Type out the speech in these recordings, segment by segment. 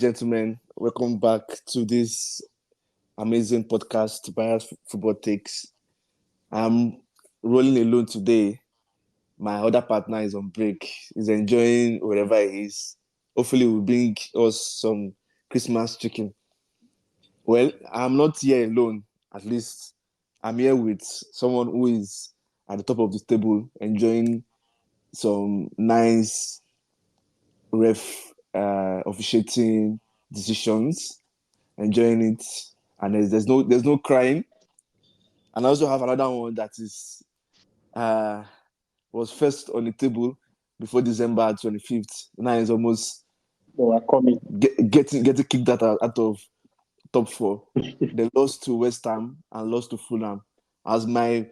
gentlemen, welcome back to this amazing podcast, Bias Football Takes. I'm rolling alone today. My other partner is on break. He's enjoying wherever he is. Hopefully, we'll bring us some Christmas chicken. Well, I'm not here alone. At least I'm here with someone who is at the top of the table, enjoying some nice ref officiating decisions, enjoying it, and there's no crying. And I also have another one that is was first on the table before December 25th. Now it's almost getting kicked out of top four. They lost to West Ham and lost to Fulham. As my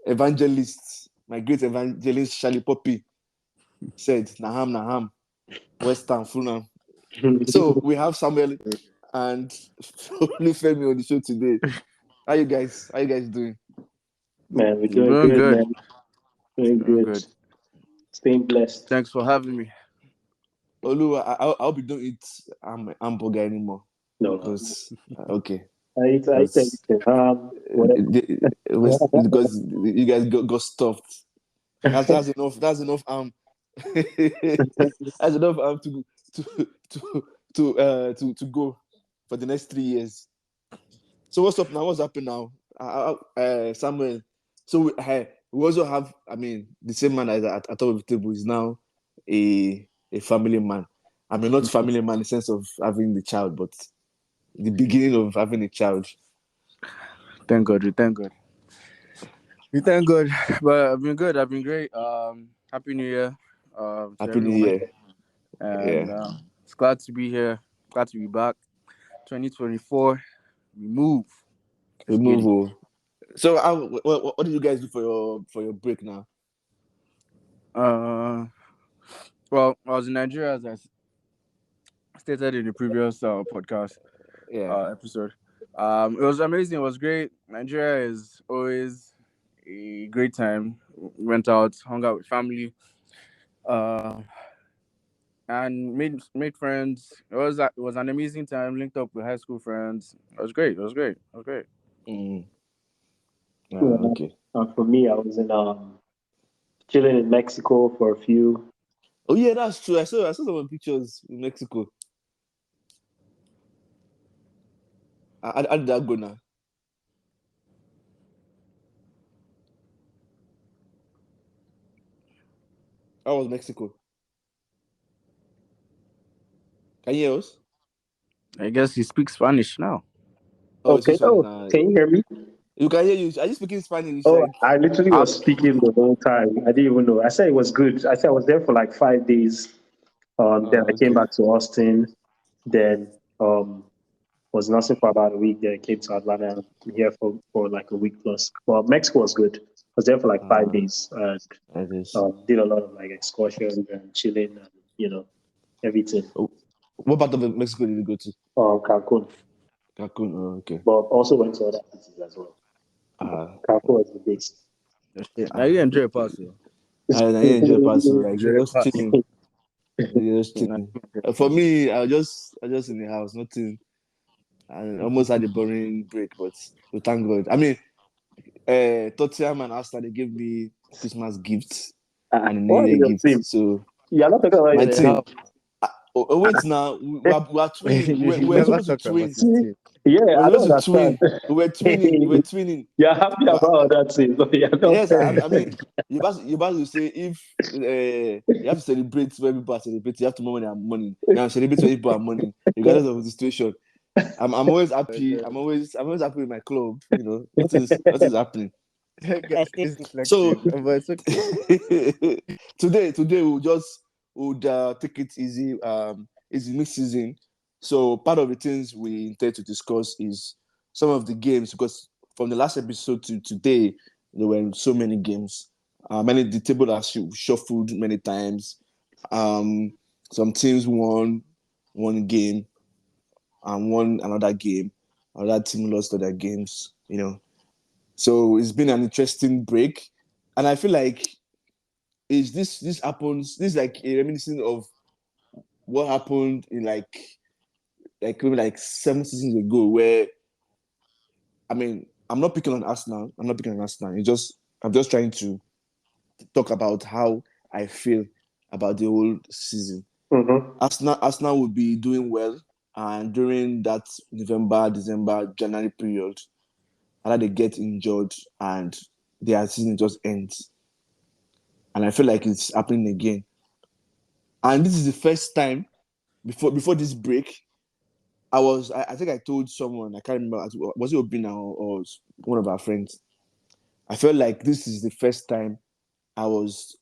evangelist, my great evangelist Charlie Poppy said, Naham, West Ham, Fulham. So we have Samuel and Olufemi on the show today. How you guys doing? Man, we're doing good, man. Doing good. Staying blessed. Thanks for having me. Olu, I'll be doing it. I'm a hamburger anymore. No. Because, okay. I eat everything. Because you guys got stuffed. That's enough. That's enough. That's enough. To go for the next 3 years. So what's up now? What's happening now? Samuel. So we also have, the same man as at top of the table is now a family man. I mean, not family man in the sense of having the child, but the beginning of having a child. Thank God. We thank God. But I've been good. I've been great. Happy New Year. Happy New Year. And it's glad to be here. Glad to be back. 2024. We move. So, what did you guys do for your break now? Well, I was in Nigeria, as I stated in the previous podcast episode. It was amazing. It was great. Nigeria is always a great time. Went out, hung out with family, and made friends. It was an amazing time. Linked up with high school friends. It was great. Mm. Okay. For me, I was in chilling in Mexico for a few. Oh yeah, that's true. I saw some pictures in Mexico. How did that go now? How was Mexico? Can you hear us? I guess he speaks Spanish now. Okay. Can you hear me? You can hear you. Are you speaking Spanish? I literally was speaking the whole time. I didn't even know. I said it was good. I said I was there for like 5 days. Then I came back to Austin. Then was in Austin for about a week. Then I came to Atlanta. I'm here for like a week plus. Well, Mexico was good. I was there for like 5 days and did a lot of like excursions and chilling and everything. What part of Mexico did you go to? Cancun. Cancun, okay. But also went to other cities as well. Cancun was the best. Now you enjoy Paso. I enjoy Paso. Like just chilling. For me, I was just in the house, nothing. I almost had a boring break, but we thank God. I mean, T.O.W.N and Arsenal, they gave me Christmas gifts and New Year gifts. So you're not talking about my team. Wait now, we are twinning. We're supposed to twin. Yeah, we're supposed to twin. We're twinning. You're happy about that thing. Yes, I mean, you're about to say if you have to celebrate when people are celebrating, you have to money and money. Now celebrate when people are money, regardless of the situation. I'm always happy. I'm always happy with my club. What is happening. So today we'll take it easy. It's mid-season, so part of the things we intend to discuss is some of the games, because from the last episode to today there were so many games. The table has shuffled many times. Some teams won one game and won another game. Another team lost other games. So it's been an interesting break, and I feel like this happens. This is like a reminiscence of what happened in like maybe like 7 seasons ago, where I mean, I'm not picking on Arsenal. I'm just trying to talk about how I feel about the whole season. Mm-hmm. Arsenal would be doing well, and during that November, December, January period, either they get injured and their season just ends. And I feel like it's happening again. And this is the first time before this break. I think I told someone, I can't remember, was it Obina or one of our friends? I felt like this is the first time I was,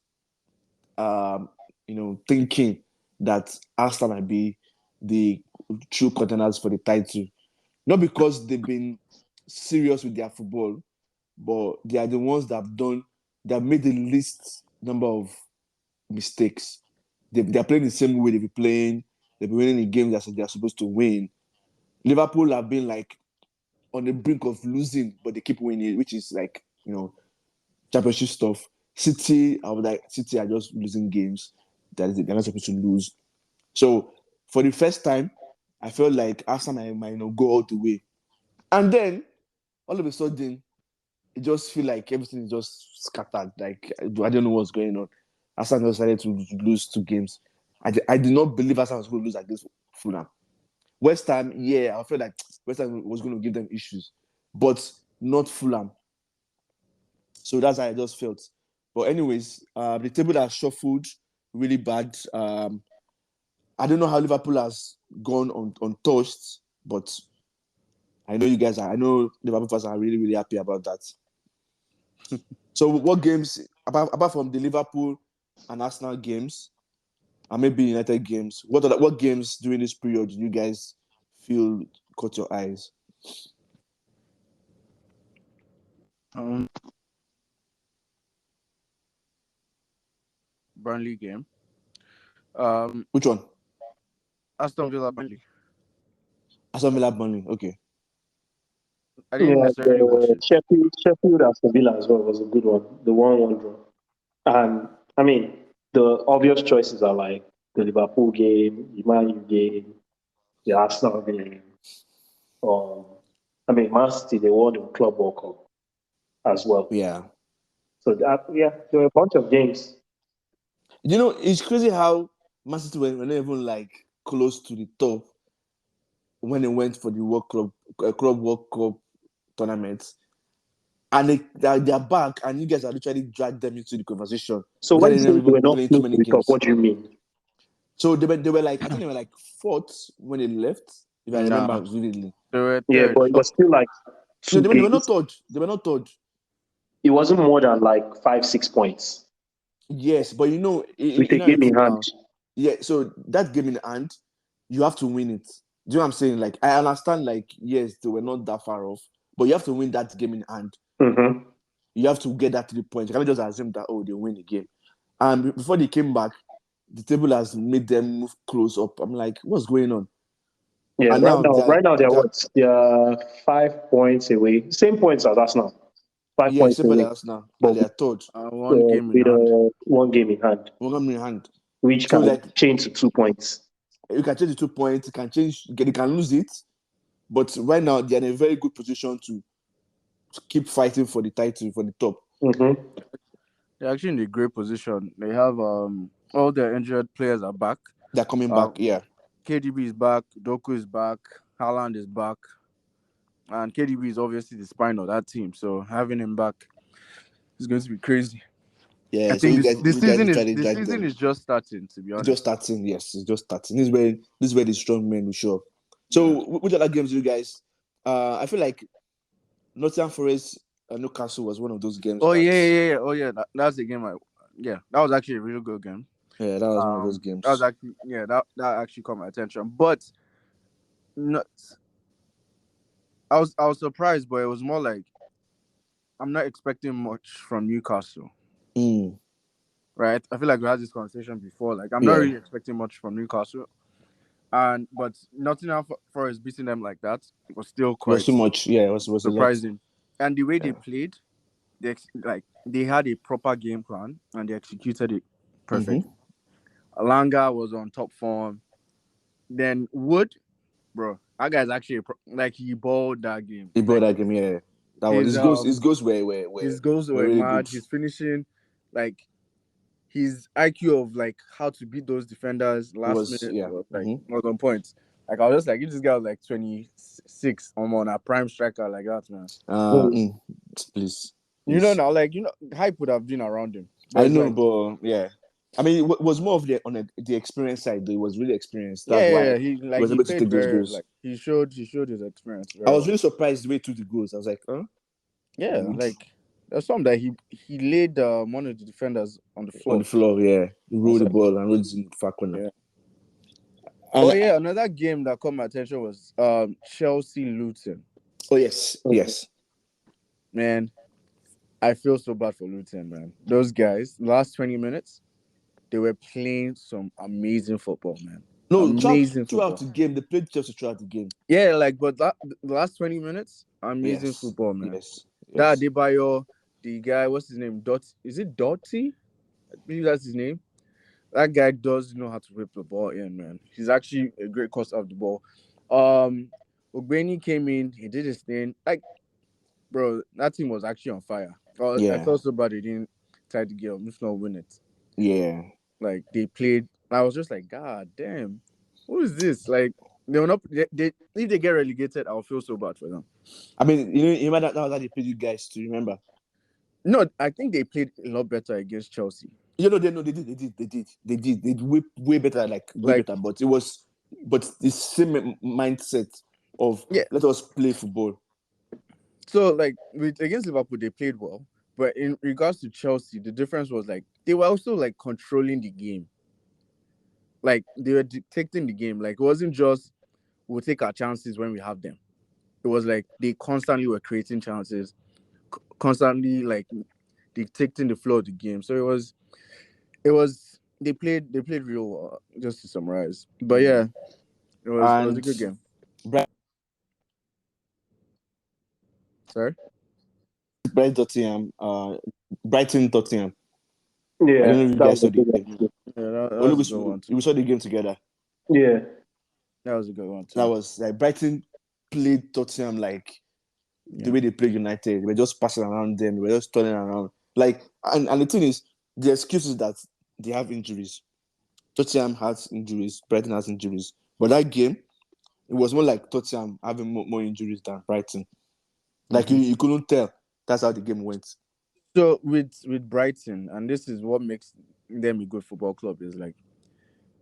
thinking that Arsenal might be the true contenders for the title. Not because they've been serious with their football, but they are the ones that have made the least number of mistakes. They are playing the same way they've been playing. They've been winning the games that they're supposed to win. Liverpool have been like on the brink of losing, but they keep winning, which is like, championship stuff. City are just losing games that they're not supposed to lose. So for the first time, I felt like Arsenal might not go all the way. And then all of a sudden, it just feel like everything is just scattered. Like I don't know what's going on. Arsenal decided to lose 2 games. I did not believe Arsenal was going to lose against Fulham. West Ham, yeah, I felt like West Ham was going to give them issues, but not Fulham. So that's how I just felt. But anyways, the table has shuffled really bad. I don't know how Liverpool has gone untouched, but I know I know Liverpool fans are really, really happy about that. So what games, apart from the Liverpool and Arsenal games, and maybe United games, what games during this period do you guys feel caught your eyes? Burnley game. Which one? Aston Villa Burnley. Aston Villa Burnley. Okay. I didn't Yeah, necessarily watch the it. Sheffield Aston Villa as well was a good one. The 1-1 draw. And I mean, the obvious choices are like the Liverpool game, the Man U game, the Arsenal game. Um, I mean, Man City, they won the Club World Cup as well. Yeah. So that, yeah, there were a bunch of games. It's crazy how Man City were not even like close to the top when they went for the Club World Cup tournament. And they're back, and you guys are literally dragged them into the conversation. So when Without you say them they were even not playing too close to many the top, games. what do you mean? So they were like, I think they were like fourth when they left, if I remember Nah, vividly. they were Yeah, third. but it was still like No, two they were not games. third. They were not third. It wasn't more than like 5, 6 points Yes, but with a how game it in is hand. now. Yeah, so that game in hand, you have to win it. Do you know what I'm saying? Like, I understand, like, yes, they were not that far off, but you have to win that game in hand. Mm-hmm. You have to get that 3 points. You cannot just assume that, they win the game. And before they came back, the table has made them move close up. I'm like, what's going on? Yeah, And now right now they're what? They're 5 points away. Same points as Arsenal. 5 points same away. for us now, and But they are third. One game in with hand. one game in hand, One game in hand. which So, can like, change to 2 points. you can change the 2 points, you can change, you can lose it. But right now, they're in a very good position to keep fighting for the title, for the top. Mm-hmm. They're actually in a great position. They have all their injured players are back. They're coming back, yeah. KDB is back, Doku is back, Haaland is back, and KDB is obviously the spine of that team. So having him back is going to be crazy. Yeah, I so think you this guys, this you guys season is literally this drag season them. is just starting. To be It's just honest, starting. Yes, it's just starting. This is where the strong men will show up. yeah. So, which other games do you guys? I feel like Nottingham Forest and Newcastle was one of those games Oh that. yeah. Oh yeah, that's the game. That was actually a really good game. Yeah, that was one of those games. That was actually that actually caught my attention. But not, I was surprised, but it was more like I'm not expecting much from Newcastle. Mm, Right? I feel like we had this conversation before. Like I'm not yeah, really expecting much from Newcastle, but Nottingham Forest beating them like that was still it was quite too much. Yeah, it was a lot. surprising. And the way they Yeah. played, they had a proper game plan and they executed it Mm-hmm. perfectly. Alanga was on top form. Then Wood bro, that guy's actually like he balled that game. He brought Like that game, yeah. That was his his goals his goals were were really mad. good. His finishing, like his IQ of like how to beat those defenders It last was, minute yeah. was on point. Like I was just like, if this guy was like 26, I'm on a prime striker like that, man. Please. You know now, like hype would have been around him. But I it's know, like, but yeah. I mean, it was more of the experience side. Though. He was really experienced. That's yeah. why he was He able to played take those very goals. like he showed his experience I very was well. really surprised the way he took the goals. I was like, huh? Yeah, like there's some that he laid one of the defenders on the On floor. the floor, yeah. He rolled the like, ball and rolled it in the far corner. Yeah. And, Another game that caught my attention was Chelsea Luton. oh yes. Man, I feel so bad for Luton, man. Those guys, last 20 minutes, they were playing some amazing football, man. No, Amazing throughout football. the game, they played Chelsea throughout the game. Yeah, like, but the last 20 minutes, amazing Yes. football, man. Yes. That Adebayo, the guy, what's his name? Is it Doty? I believe that's his name. That guy does know how to whip the ball in, man. He's actually a great cost of the ball. Ogbeni came in, he did his thing. Like, bro, that team was actually on fire. I felt so bad they didn't try to get if not win it. Yeah. Like they played. I was just like, God damn, who is this? Like they were not. They if they get relegated, I'll feel so bad for them. I mean, you remember that was how they played you guys too. Remember? No, I think they played a lot better against Chelsea. They did way better, way better. But the same mindset of let us play football. So against Liverpool, they played well. But in regards to Chelsea, the difference was like they were also like controlling the game. Like they were dictating the game. Like it wasn't just we'll take our chances when we have them. It was like they constantly were creating chances, constantly like dictating the flow of the game. So it was they played real well, just to summarize. But yeah, it was a good game. Sorry? Brighton Tottenham. Yeah, I don't know if you guys saw the game. Yeah, that was a good one too. We saw the game together. Yeah. That was a good one too. That was like Brighton played Tottenham like the way they played United. They were just passing around them. They were just turning around. Like, and the thing is, the excuse is that they have injuries. Tottenham has injuries. Brighton has injuries. But that game, it was more like Tottenham having more injuries than Brighton. Like, you couldn't tell. That's how the game went. So with Brighton, and this is what makes them a good football club, is like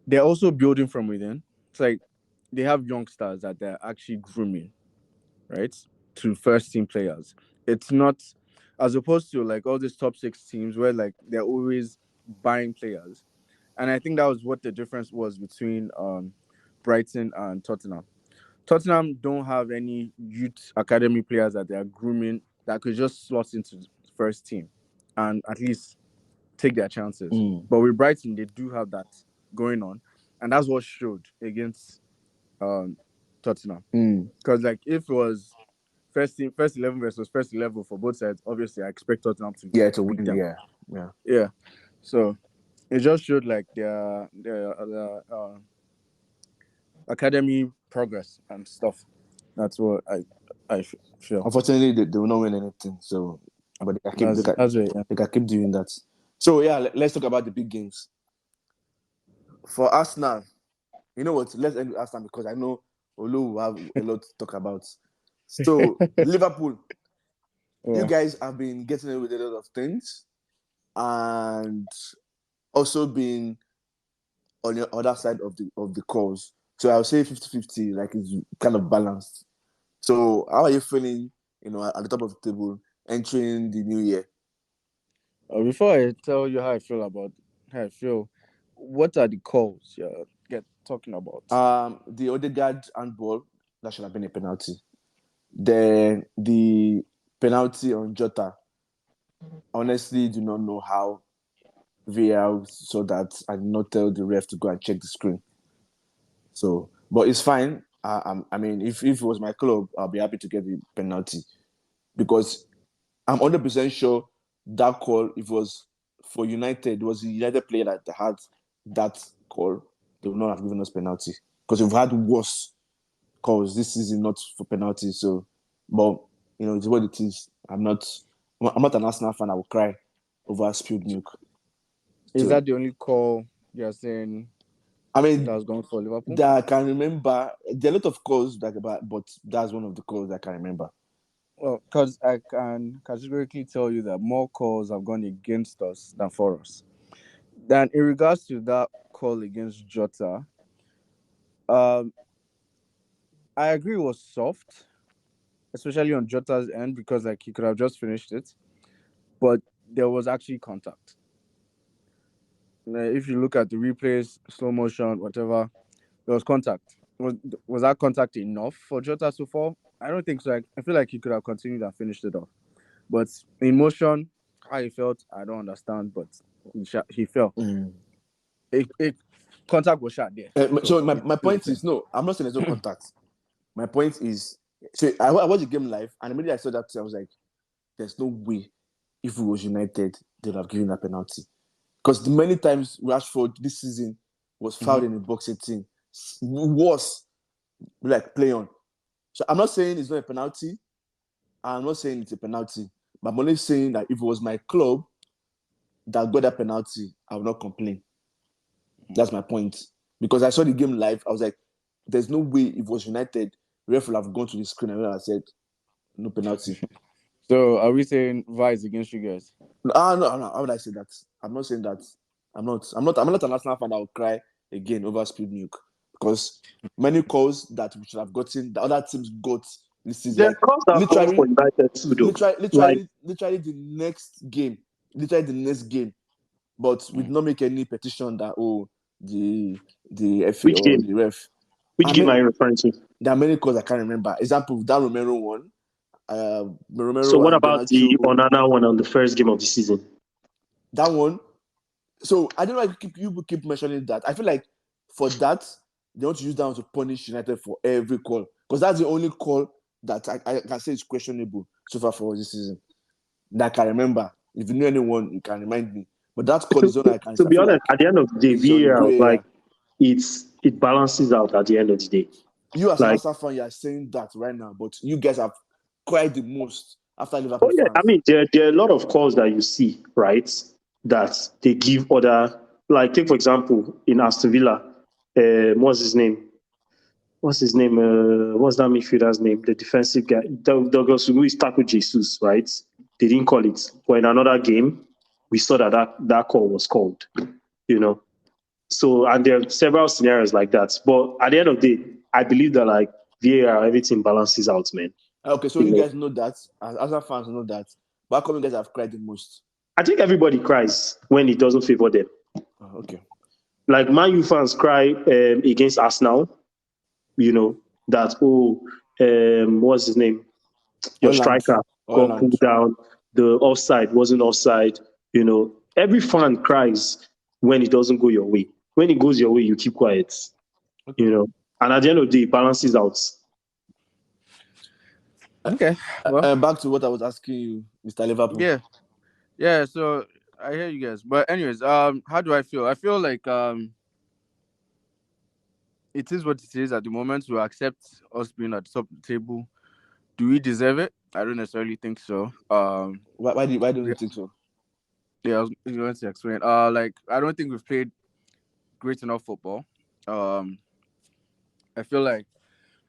they're also building from within. It's like they have youngsters that they're actually grooming, right, to first team players. It's not as opposed to like all these top 6 teams where like they're always buying players. And I think that was what the difference was between Brighton and Tottenham. Tottenham don't have any youth academy players that they are grooming that could just slot into the first team and at least take their chances. But with Brighton, they do have that going on, and that's what showed against Tottenham. Because like if it was first 11 versus first 11 for both sides, obviously I expect Tottenham to win them. Yeah. So it just showed like their academy progress and stuff. That's what I feel. Unfortunately, they will not win anything. So, but they can keep doing that. So yeah, let's talk about the big games. For Arsenal, you know what? Let's end with Arsenal because I know Olu will have a lot to talk about. So Liverpool, you guys have been getting away with a lot of things, and also been on the other side of the cause. So I'll say 50-50, like it's kind of balanced. So how are you feeling, at the top of the table, entering the new year? Before I tell you how I feel, what are the calls you're talking about? The Odegaard handball, that should have been a penalty. Then the penalty on Jota. Honestly, do not know how VAR saw that and not tell the ref to go and check the screen. So, but it's fine. I mean, if it was my club, I'll be happy to get the penalty because I'm 100% sure that call, if it was for United, it was the United player that had that call, they would not have given us penalty because we've had worse calls this season, not for penalties. So, but it's what it is. I'm not an Arsenal fan. I will cry over spilled milk. Is that the only call you're saying? I mean, that was going for Liverpool. That I can remember. There are a lot of calls but that's one of the calls I can remember. Well, because I can categorically tell you that more calls have gone against us than for us. Then, in regards to that call against Jota, I agree it was soft, especially on Jota's end, because he could have just finished it, but there was actually contact. If you look at the replays, slow motion, whatever, there was contact. Was that contact enough for Jota to fall? I don't think so. I feel like he could have continued and finished it off. But in motion, how he felt, I don't understand. But he fell. Contact was shot there. So my point is, no, I'm not saying there's no contact. My point is, so I watched the game live, and immediately I saw that, I was like, there's no way if it was United, they'd have given a penalty. Because the many times Rashford this season was fouled in the box 18, was play on. So I'm not saying it's not a penalty. I'm not saying it's a penalty. But I'm only saying that if it was my club that got that penalty, I would not complain. That's my point. Because I saw the game live, I was like, there's no way if it was United, ref will have gone to the screen and I said, no penalty. So are we saying VAR is against you guys? No. How would I say that? I'm not saying that. I'm not an Arsenal fan that will cry again over spilled milk. Because many calls that we should have gotten, the other teams got this is literally the next game. Literally the next game. But we did not make any petition that the FA or game? the ref. Which game are you referring to? There are many calls I can't remember. Example, that Romero one. Romero. So what about the Onana one on the first game of the season? That one. So I don't know why you keep mentioning that. I feel like for that, they want to use that one to punish United for every call. Because that's the only call that I can say is questionable so far for this season. That I can remember. If you know anyone, you can remind me. But that call is one I can. To be honest, at the end of the day, VAR, it balances out at the end of the day. You as an Arsenal fan, you are saying that right now, but you guys have cried the most after Liverpool fans. I mean, there are a lot of calls that you see, right, that they give other, take for example, in Aston Villa, what's his name? What's that midfielder's name? The defensive guy, Douglas Luiz tackled Jesus, right? They didn't call it. But in another game, we saw that call was called, So, and there are several scenarios like that. But at the end of the day, I believe that VAR, everything balances out, man. Okay, so you guys know that, as other fans know that. But how come you guys have cried the most? I think everybody cries when it doesn't favor them. Oh, okay. Like Man U fans cry against Arsenal, that, what's his name? Your striker got pulled down. The offside wasn't offside. Every fan cries when it doesn't go your way. When it goes your way, you keep quiet. Okay. And at the end of the day, it balances out. Okay. Well, back to what I was asking you, Mr. Liverpool. Yeah. So I hear you guys, but anyways, how do I feel? I feel like it is what it is at the moment. We accept us being at the top of the table. Do we deserve it? I don't necessarily think so. Why don't you think so? Yeah, I was going to explain. I don't think we've played great enough football. I feel like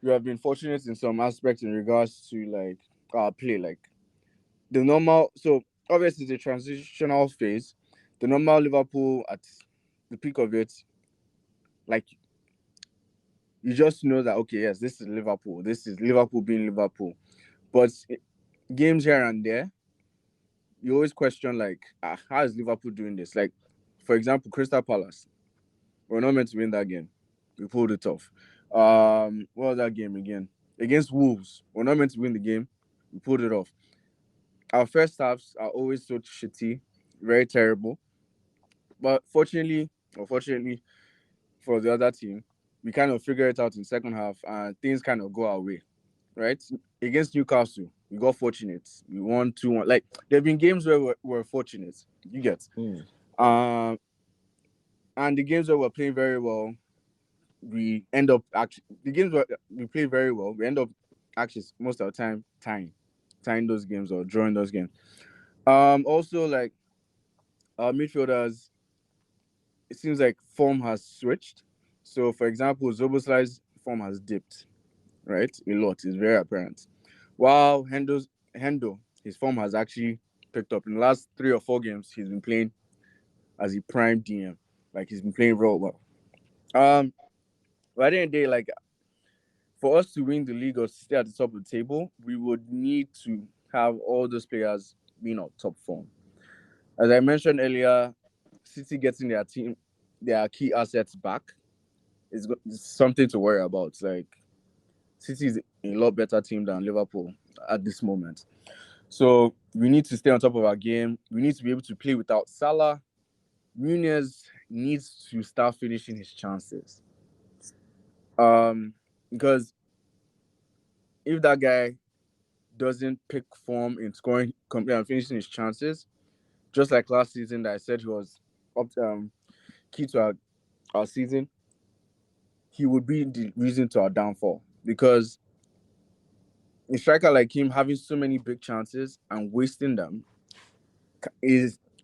we have been fortunate in some aspects in regards to our play. The normal, so obviously the transitional phase, the normal Liverpool at the peak of it, you just know that, okay, yes, this is Liverpool. This is Liverpool being Liverpool. But games here and there, you always question how is Liverpool doing this? For example, Crystal Palace, we're not meant to win that game. We pulled it off. What was that game again? Against Wolves, we're not meant to win the game. We pulled it off. Our first halves are always so shitty, very terrible. But fortunately for the other team, we kind of figure it out in the second half and things kind of go our way, right? Against Newcastle, we got fortunate. We won 2-1. There have been games where we're fortunate. You get. And the games where we're playing very well, we end up actually the games we play very well. We end up actually most of the time tying those games or drawing those games. Also like our midfielders, it seems like form has switched. So for example, Zoboslai's form has dipped, right? A lot. It's very apparent. While Hendo, his form has actually picked up. In the last 3 or 4 games, he's been playing as a prime DM. Like he's been playing real well. By the end of the day, like for us to win the league or stay at the top of the table, we would need to have all those players being on top form. As I mentioned earlier, City getting their key assets back is something to worry about. Like City is a lot better team than Liverpool at this moment. So we need to stay on top of our game. We need to be able to play without Salah. Nunez needs to start finishing his chances. Because if that guy doesn't pick form in scoring and finishing his chances, just like last season that I said he was up key to our season, he would be the reason to our downfall. Because a striker like him having so many big chances and wasting them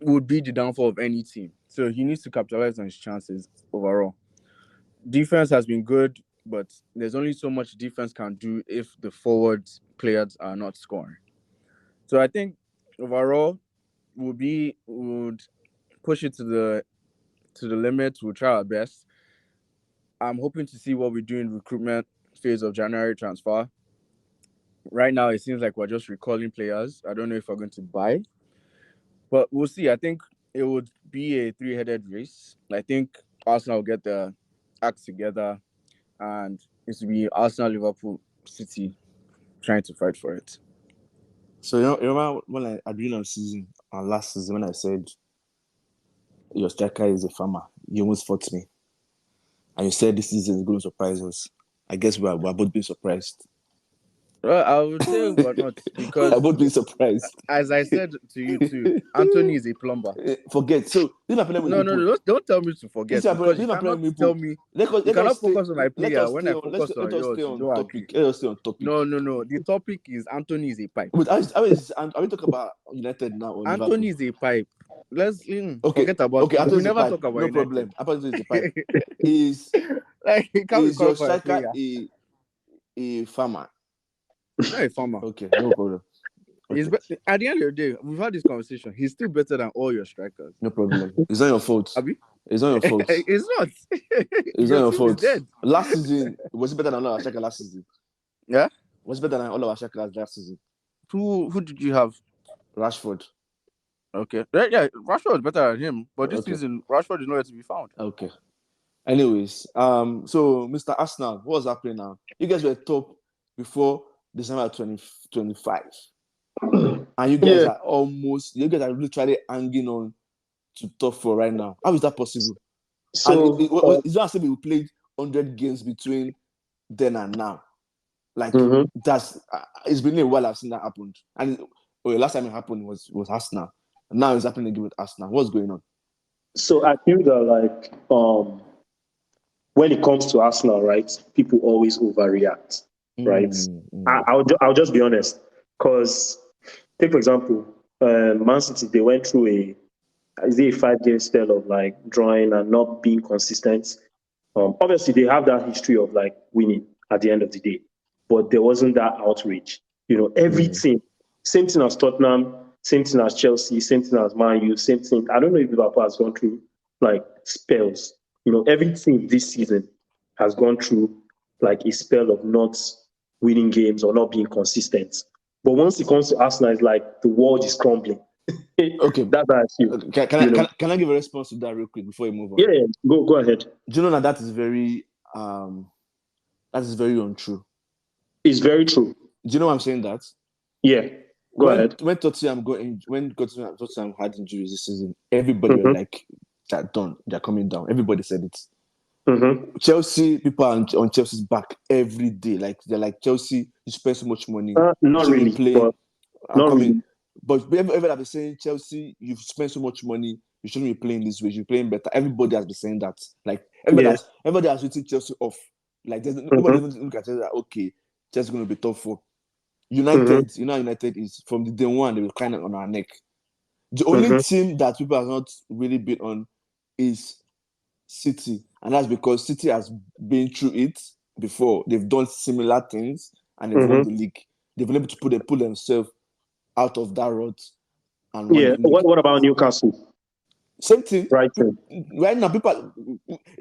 would be the downfall of any team. So he needs to capitalize on his chances overall. Defense has been good, but there's only so much defense can do if the forward players are not scoring. So I think overall would push it to the limit. We'll try our best. I'm hoping to see what we do in recruitment phase of January transfer. Right now, it seems like we're just recalling players. I don't know if we're going to buy, but we'll see. I think it would be a 3-headed race. I think Arsenal will get the act together, and it will be Arsenal, Liverpool, City trying to fight for it. So you remember when at the beginning of season, last season, when I said your striker is a farmer, you almost fought me, and you said this season is going to surprise us. I guess we're both being surprised. Well, I would say we're not, because we're both being surprised. As I said to you too, Anthony is a plumber. Forget. So this is my problem with Liverpool. No, don't tell me to forget. Because you cannot tell me. You cannot focus on my player when I focus on yours. You don't agree. Let us stay on topic. No. The topic is Anthony is a pipe. But are we talking about United now or Anthony is a pipe. Let's forget about. Okay, we never talk about no United. problem. Anthony is a pipe. Is your striker a farmer? Not a farmer. Okay, no problem. Okay. At the end of the day, we've had this conversation. He's still better than all your strikers. No problem. It's not your fault. Abi? It's not your fault. It's not. It's not your fault. Last season, was it better than all our strikers last season? Yeah? Was it better than all our strikers last season? Who did you have? Rashford. Okay. Yeah, Rashford was better than him. But this season, Rashford is nowhere to be found. Okay. Anyways, so Mr. Arsenal, what's happening now? You guys were top before December 2025. And you guys you guys are literally hanging on to top 4 right now. How is that possible? So it's not as if we played 100 games between then and now. Like that's it's been a while I've seen that happen. And last time it happened was Arsenal. Now it's happening again with Arsenal. What's going on? So I feel that when it comes to Arsenal, right, people always overreact. Right. I'll just be honest, because take for example, Man City, they went through a 5-game spell of like drawing and not being consistent. Obviously, they have that history of like winning at the end of the day, but there wasn't that outrage. Every team, same thing as Tottenham, same thing as Chelsea, same thing as Man U, same thing. I don't know if Liverpool has gone through like spells. Every team this season has gone through like a spell of not winning games or not being consistent. But once it comes to Arsenal, it's like the world is crumbling. Okay. That's how I feel. Okay. Can I give a response to that real quick before you move on? Yeah, go ahead. Do you know that is very untrue? It's very true. Do you know why I'm saying that? Yeah. Go ahead. When Tottenham had injuries this season, everybody was like, "They're done. They're coming down." Everybody said it. Chelsea, people are on Chelsea's back every day. Like they're like, Chelsea, you spend so much money. Not really. Play. But not really. But everybody have been saying, Chelsea, you've spent so much money. You shouldn't be playing this way. You're playing better. Everybody has been saying that. Like everybody has written Chelsea off. Like nobody even look at Chelsea like, okay, Chelsea going to be top 4. United, United is from the day one, they were kind of on our neck. The only team that people have not really been on is City, and that's because City has been through it before. They've done similar things and they've won the league. They've been able to pull themselves out of that rut and won the league. What about Newcastle? Same thing. Brighton. Right now, people.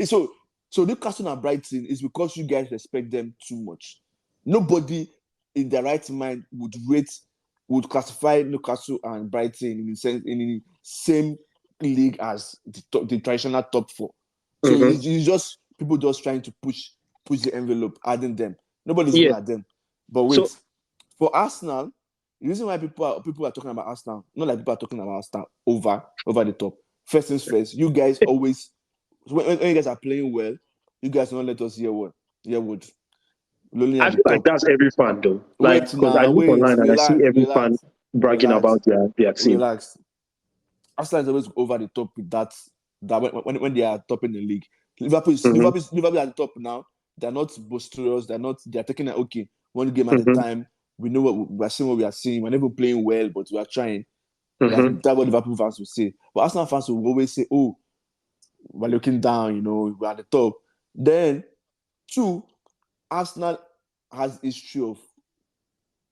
So Newcastle and Brighton is because you guys respect them too much. Nobody in their right mind would classify Newcastle and Brighton in the same league as the traditional top 4. So it's just people just trying to push the envelope, adding them. Nobody's looking at them. But wait, for Arsenal, the reason why people are talking about Arsenal, not like people are talking about Arsenal over the top. First things first, you guys always, when you guys are playing well, you guys don't let us hear what. I feel like that's every fan though. Like, because I look online and I see every fan bragging about their team. Relax. Arsenal is always over the top with that when they are top in the league. Liverpool is at the top now. They're not boisterous. They're taking it okay. One game at a time. We know we're seeing what we are seeing. We're never playing well, but we are trying. That's what Liverpool fans will say. But Arsenal fans will always say, "Oh, we're looking down. We're at the top." Then, 2, Arsenal has history of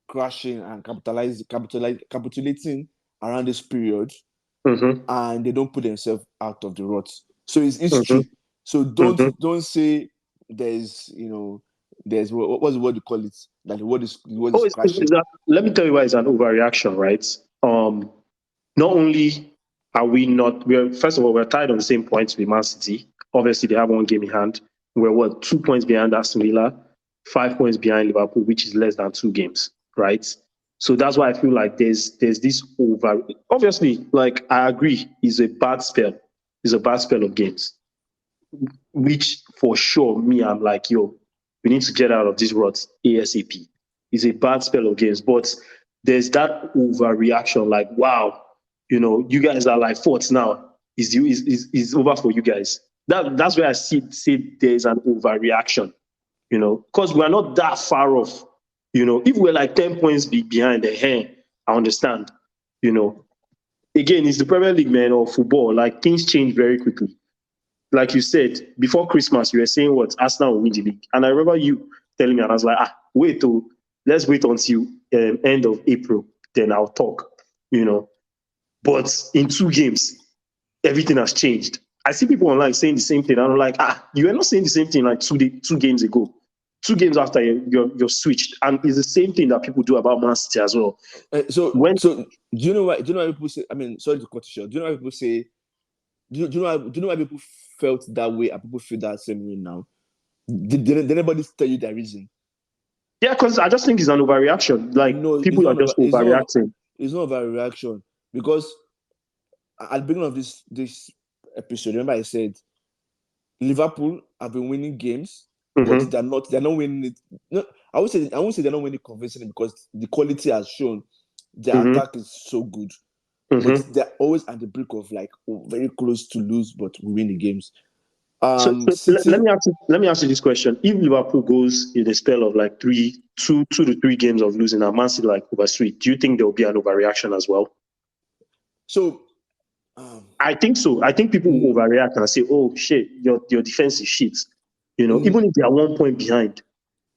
crashing and capitulating around this period, and they don't put themselves out of the rut. So it's history. So don't say there's what's the word you call it? Like what is crashing? Let me tell you why it's an overreaction, right? Not only are we not, first of all, we're tied on the same points with Man City. Obviously, they have one game in hand. We're 2 points behind Aston Villa, 5 points behind Liverpool, which is less than 2 games, right? So that's why I feel like there's this obviously, like I agree, is a bad spell. It's a bad spell of games, which for sure, I'm like, we need to get out of this rut ASAP. It's a bad spell of games, but there's that overreaction, like, wow, you guys are like fourth now. Is over for you guys. That's where I say there's an overreaction, because we're not that far off. If we're like 10 points behind I understand. Again, it's the Premier League, man, or football. Like, things change very quickly. Like you said, before Christmas, you were saying what? Arsenal will win the league. And I remember you telling me, and I was like, let's wait until end of April, then I'll talk, But in 2 games, everything has changed. I see people online saying the same thing, and I'm like, you were not saying the same thing like 2 games ago. 2 games after you're switched, and it's the same thing that people do about Man City as well. So do you know why people say? I mean, sorry to cut you short. Do you know why people say? Do you know why people felt that way and people feel that same way now? Did anybody tell you the reason? Yeah, because I just think it's an overreaction. Like, no, people are just overreacting. It's not overreaction, because at the beginning of this episode, remember I said Liverpool have been winning games, but they're not winning it. No, I won't say they're not winning convincingly, because the quality has shown their attack is so good. But they're always at the brink of very close to lose, but we win the games. Let me ask you this question: if Liverpool goes in a spell of like 2 to 3 games of losing, and Man City oversweep, do you think there will be an overreaction as well? So, I think so. I think people will overreact and say, "Oh shit, your defense is shit." Even if they are 1 point behind,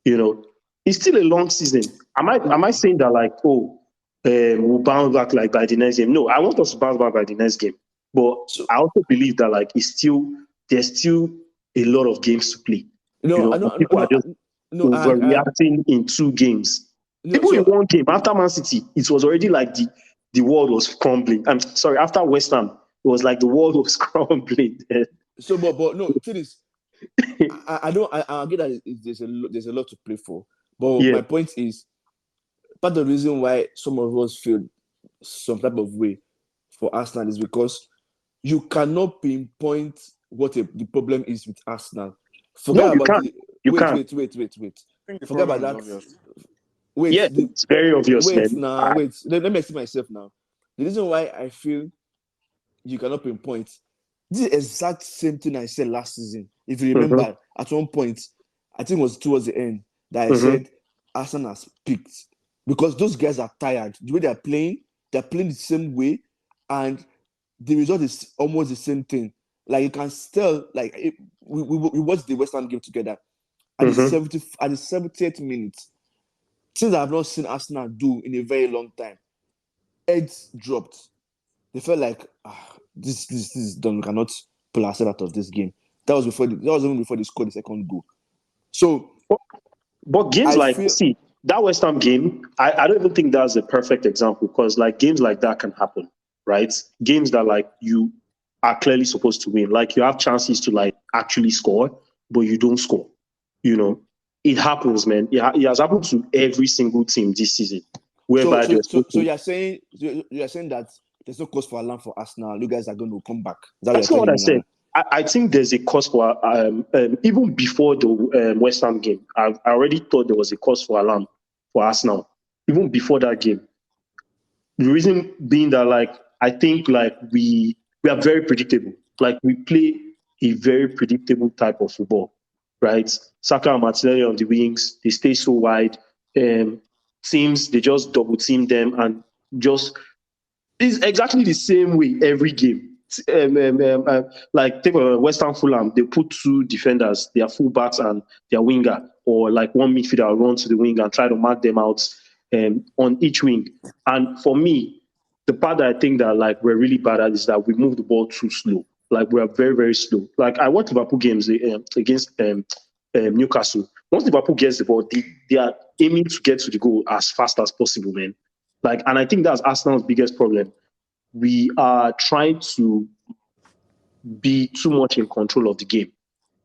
it's still a long season. Am I saying that we'll bounce back by the next game? No, I want us to bounce back by the next game, but I also believe that there's still a lot of games to play. People are just overreacting in 2 games. People in 1 game after Man City, it was already like the world was crumbling. I'm sorry, after West Ham, it was like the world was crumbling. So, but no, thing is, I get that there's a lot to play for. But my point is, part of the reason why some of us feel some type of way for Arsenal is because you cannot pinpoint what the problem is with Arsenal. Forget about Wait. Forget about that. Obvious. Wait. Yeah, it's very obvious. Wait, let me explain myself now. The reason why I feel you cannot pinpoint. This is the exact same thing I said last season. If you remember, at one point, I think it was towards the end, that I said Arsenal has peaked. Because those guys are tired. The way they're playing the same way, and the result is almost the same thing. Like, you can still, like, we watched the West Ham game together. At the 70th minute, things I have not seen Arsenal do in a very long time. Heads dropped. They felt like, this is done. We cannot pull ourselves out of this game. That was even before they scored the second goal. So, but games that West Ham game, I don't even think that's a perfect example, because like games like that can happen, right? Games that like you are clearly supposed to win, like you have chances to like actually score, but you don't score. You know, it happens, man. It has happened to every single team this season. So you're saying that there's no cause for alarm for Arsenal. You guys are going to come back. That's not what I said. I think there's a cause for even before the West Ham game. I already thought there was a cause for alarm for Arsenal, even before that game. The reason being that, like, I think like we are very predictable. Like, we play a very predictable type of football, right? Saka and Martinelli on the wings, they stay so wide. Teams, they just double team them, and just it's exactly the same way every game. Like, take West Ham Fulham, they put two defenders, their fullbacks and their winger, or like one midfielder run to the wing and try to mark them out on each wing. And for me, the part that I think that like we're really bad at is that we move the ball too slow. Like, we are very, very slow. Like, I watched Liverpool games against Newcastle. Once Liverpool gets the ball, they are aiming to get to the goal as fast as possible, man. Like, and I think that's Arsenal's biggest problem. We are trying to be too much in control of the game,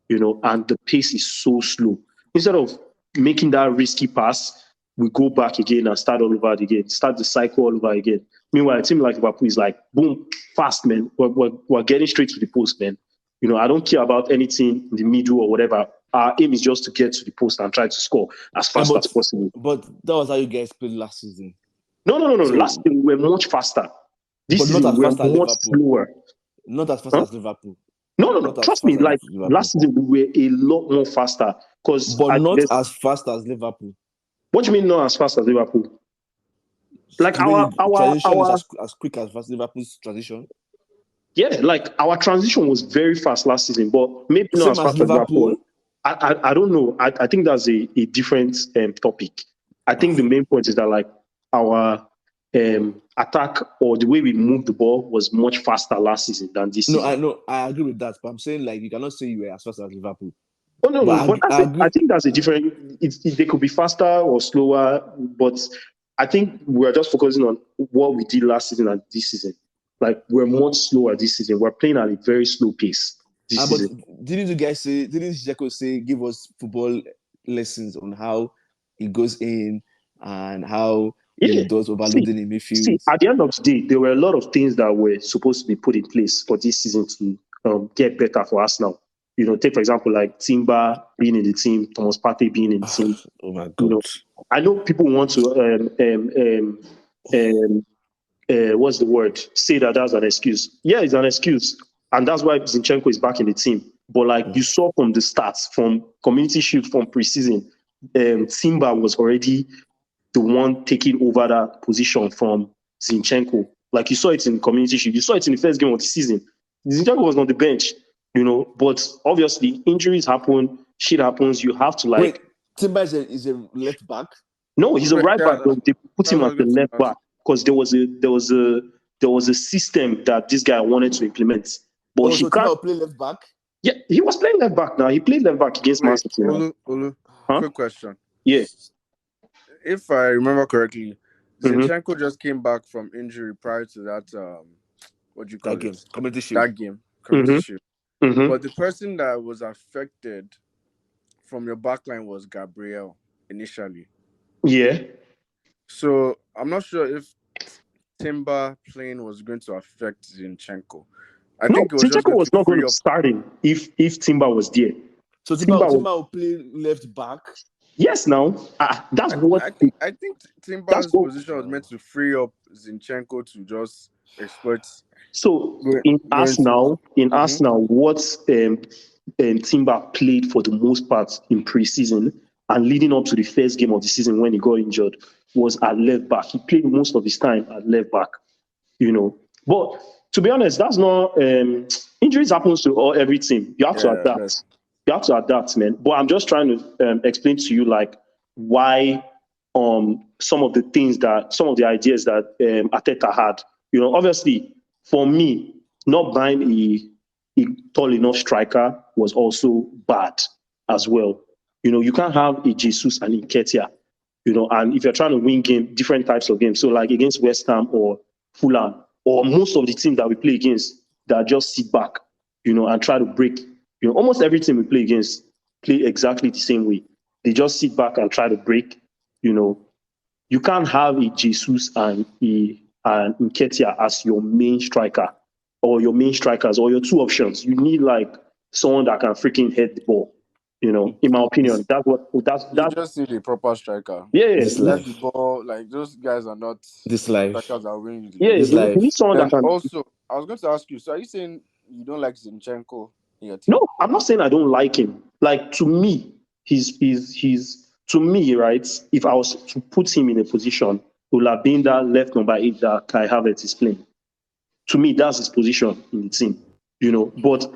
you know, and the pace is so slow. Instead of making that risky pass, we go back again and start all over again, start the cycle all over again. Meanwhile, a team like Liverpool is like, boom, fast, man. We're getting straight to the post, man. You know, I don't care about anything in the middle or whatever. Our aim is just to get to the post and try to score as fast as possible. But that was how you guys played last season. No. So, last season we were much faster. This season we're much slower. Not as fast as Liverpool. No. Trust me, like last season we were a lot more faster. But not as fast as Liverpool. What do you mean not as fast as Liverpool? Like our transition is as quick as Liverpool's transition. Yeah, like our transition was very fast last season, but maybe not as fast as Liverpool. I don't know. I think that's a different topic. I think the main point is that like our attack or the way we moved the ball was much faster last season than this season. I agree with that, but I'm saying like you cannot say you were as fast as Liverpool. Oh no, but I think that's a different. They could be faster or slower, but I think we're just focusing on what we did last season and this season. Like, we're much slower this season. We're playing at a very slow pace this season. But didn't Dzeko say, give us football lessons on how it goes in and how it does overloading in midfield? See, at the end of the day, there were a lot of things that were supposed to be put in place for this season to get better for Arsenal. You know, take for example, like Timber being in the team, Thomas Partey being in the team. Oh my God! You know, I know people want to what's the word? Say that that's an excuse. Yeah, it's an excuse, and that's why Zinchenko is back in the team. But like you saw from the stats, from Community Shield, from preseason, Timber was already the one taking over that position from Zinchenko. Like, you saw it in Community Shield, you saw it in the first game of the season. Zinchenko was on the bench. You know, but obviously injuries happen, shit happens. You have to like. Wait, Timber is a left back? No, he's a right back. They put him as the left back because there was a system that this guy wanted to implement. But he can't play left back. Yeah, he was playing left back. Now he played left back against Man City. Olu, quick question. Yeah. If I remember correctly, Zinchenko just came back from injury prior to that. What do you call that it? Game? Community Shield. That game, Community Shield. But the person that was affected from your backline was Gabriel initially. Yeah. So I'm not sure if Timber playing was going to affect Zinchenko. I think Zinchenko was not going to be starting if Timber was there. So Timber will play left back? Yes, now. That's what... I think Timber's position was meant to free up Zinchenko to just experts. So Going, in going to, Arsenal, what Timber played for the most part in preseason and leading up to the first game of the season when he got injured was at left back. He played most of his time at left back, you know. But to be honest, that's not injuries happens to every team. You have to yeah, adapt. You have to adapt, man. But I'm just trying to explain to you like why some of the ideas that Arteta had. You know, obviously for me, not buying a tall enough striker was also bad as well. You know, you can't have a Jesus and a Nketiah, you know, and if you're trying to win different types of games, so like against West Ham or Fulham, or most of the teams that we play against that just sit back, you know, and try to break, you know, almost every team we play against play exactly the same way. They just sit back and try to break, you know. You can't have a Jesus and Nketiah as your main striker or your main strikers or your two options. You need like someone that can freaking hit the ball. You know, in my opinion, you just need a proper striker. Yeah, This Let life, the ball, like those guys are not this life, strikers that win you the yeah. game. this You need life. someone that And can. also, I was going to ask you. So, are you saying you don't like Zinchenko in your team? No, I'm not saying I don't like him. Like to me, he's to me, right? If I was to put him in a position, it would have been that left number 8 that Kai Havertz is playing. To me, that's his position in the team, you know. But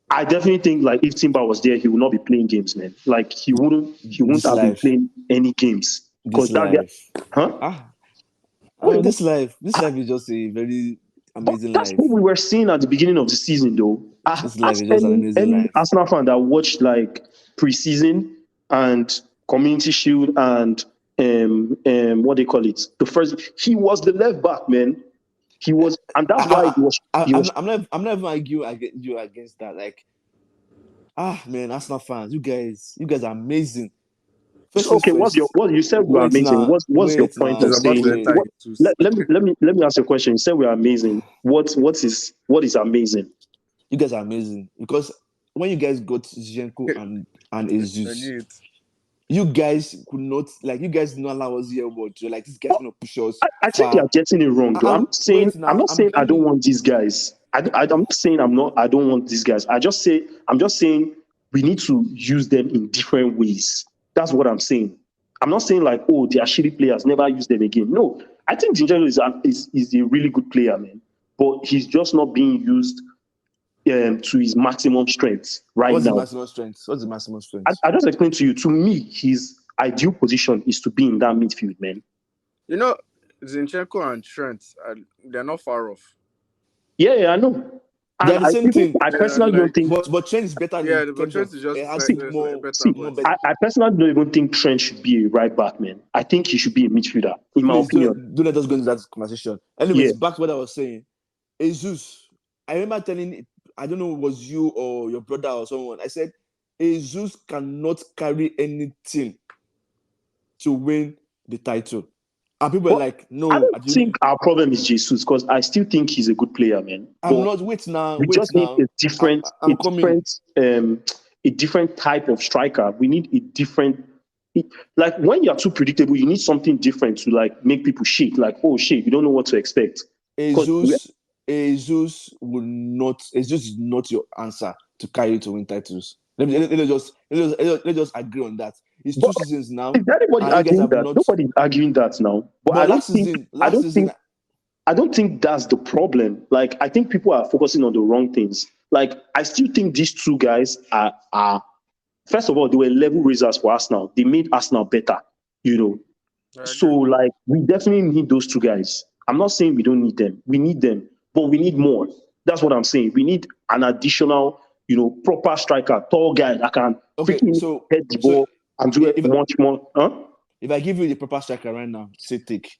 I definitely think like if Timber was there, he would not be playing games, man. Like he wouldn't This have been life, playing any games because this that guy, life. huh? Ah, Wait, this life, this life is just a very but amazing that's life. what we were seeing at the beginning of the season, though. This life Ask is just an amazing any life. Arsenal fan that watched like preseason and Community Shield and what they call it, the first. He was the left back, man. He was, and that's why he was. I'm not even arguing you against that. Like, man, Arsenal fans, you guys are amazing. First So, things okay, first. what you said we are Wait amazing. now, What's your wait point now, of He's about saying to wait. enter what? Jesus. Let me ask you a question. You said we are amazing. What is amazing? You guys are amazing because when you guys got Zinchenko and I Jesus, knew it. you guys could not like you guys did not allow us here, but you're like this guy's gonna push us I think far. you're getting it wrong, though. Wait I'm now, not saying I don't want these guys. I'm not saying I don't want these guys. I'm just saying we need to use them in different ways. That's what I'm saying. I'm not saying like, oh, they are shitty players, never use them again. No, I think Ginger is a really good player, man. But he's just not being used to his maximum strength right what's the now. maximum strength? What's the maximum strength? I just explained to you. To me, his ideal position is to be in that midfield, man. You know, Zinchenko and Trent, they're not far off. Yeah, I know. They're And the same thing. I personally don't Like, think. But Trent is better yeah, in but terms Trent of is just it has See, a better, more but better. I personally don't even think Trent should be a right back, man. I think he should be a midfielder, in my Please opinion. don't let us go into that conversation. Yeah. Anyways, back to what I was saying. Jesus, I remember telling, I don't know, it was you or your brother or someone. I said, Jesus cannot carry anything to win the title. And people were But like, I no, don't think our problem is Jesus because I still think he's a good player, man. I'm But not. Wait we now. just need I'm coming. a different type of striker. We need a different. Like when you're too predictable, you need something different to like make people shake. Like, oh shit, you don't know what to expect. Jesus will not. Jesus is not your answer to carry to win titles. Let's just agree on that. It's But 2 seasons now, is anybody and you guys arguing have that? not. Nobody's arguing that now. But But last season, I don't think that's the problem. Like I think people are focusing on the wrong things. Like I still think these two guys are first of all, they were level raisers for Arsenal. They made Arsenal better, you know. I So agree. like we definitely need those two guys. I'm not saying we don't need them. We need them, but we need more. That's what I'm saying. We need an additional, you know, proper striker, tall guy that can okay. freaking So head the ball and do it if much more. Huh? if I give you the proper striker right now, say take.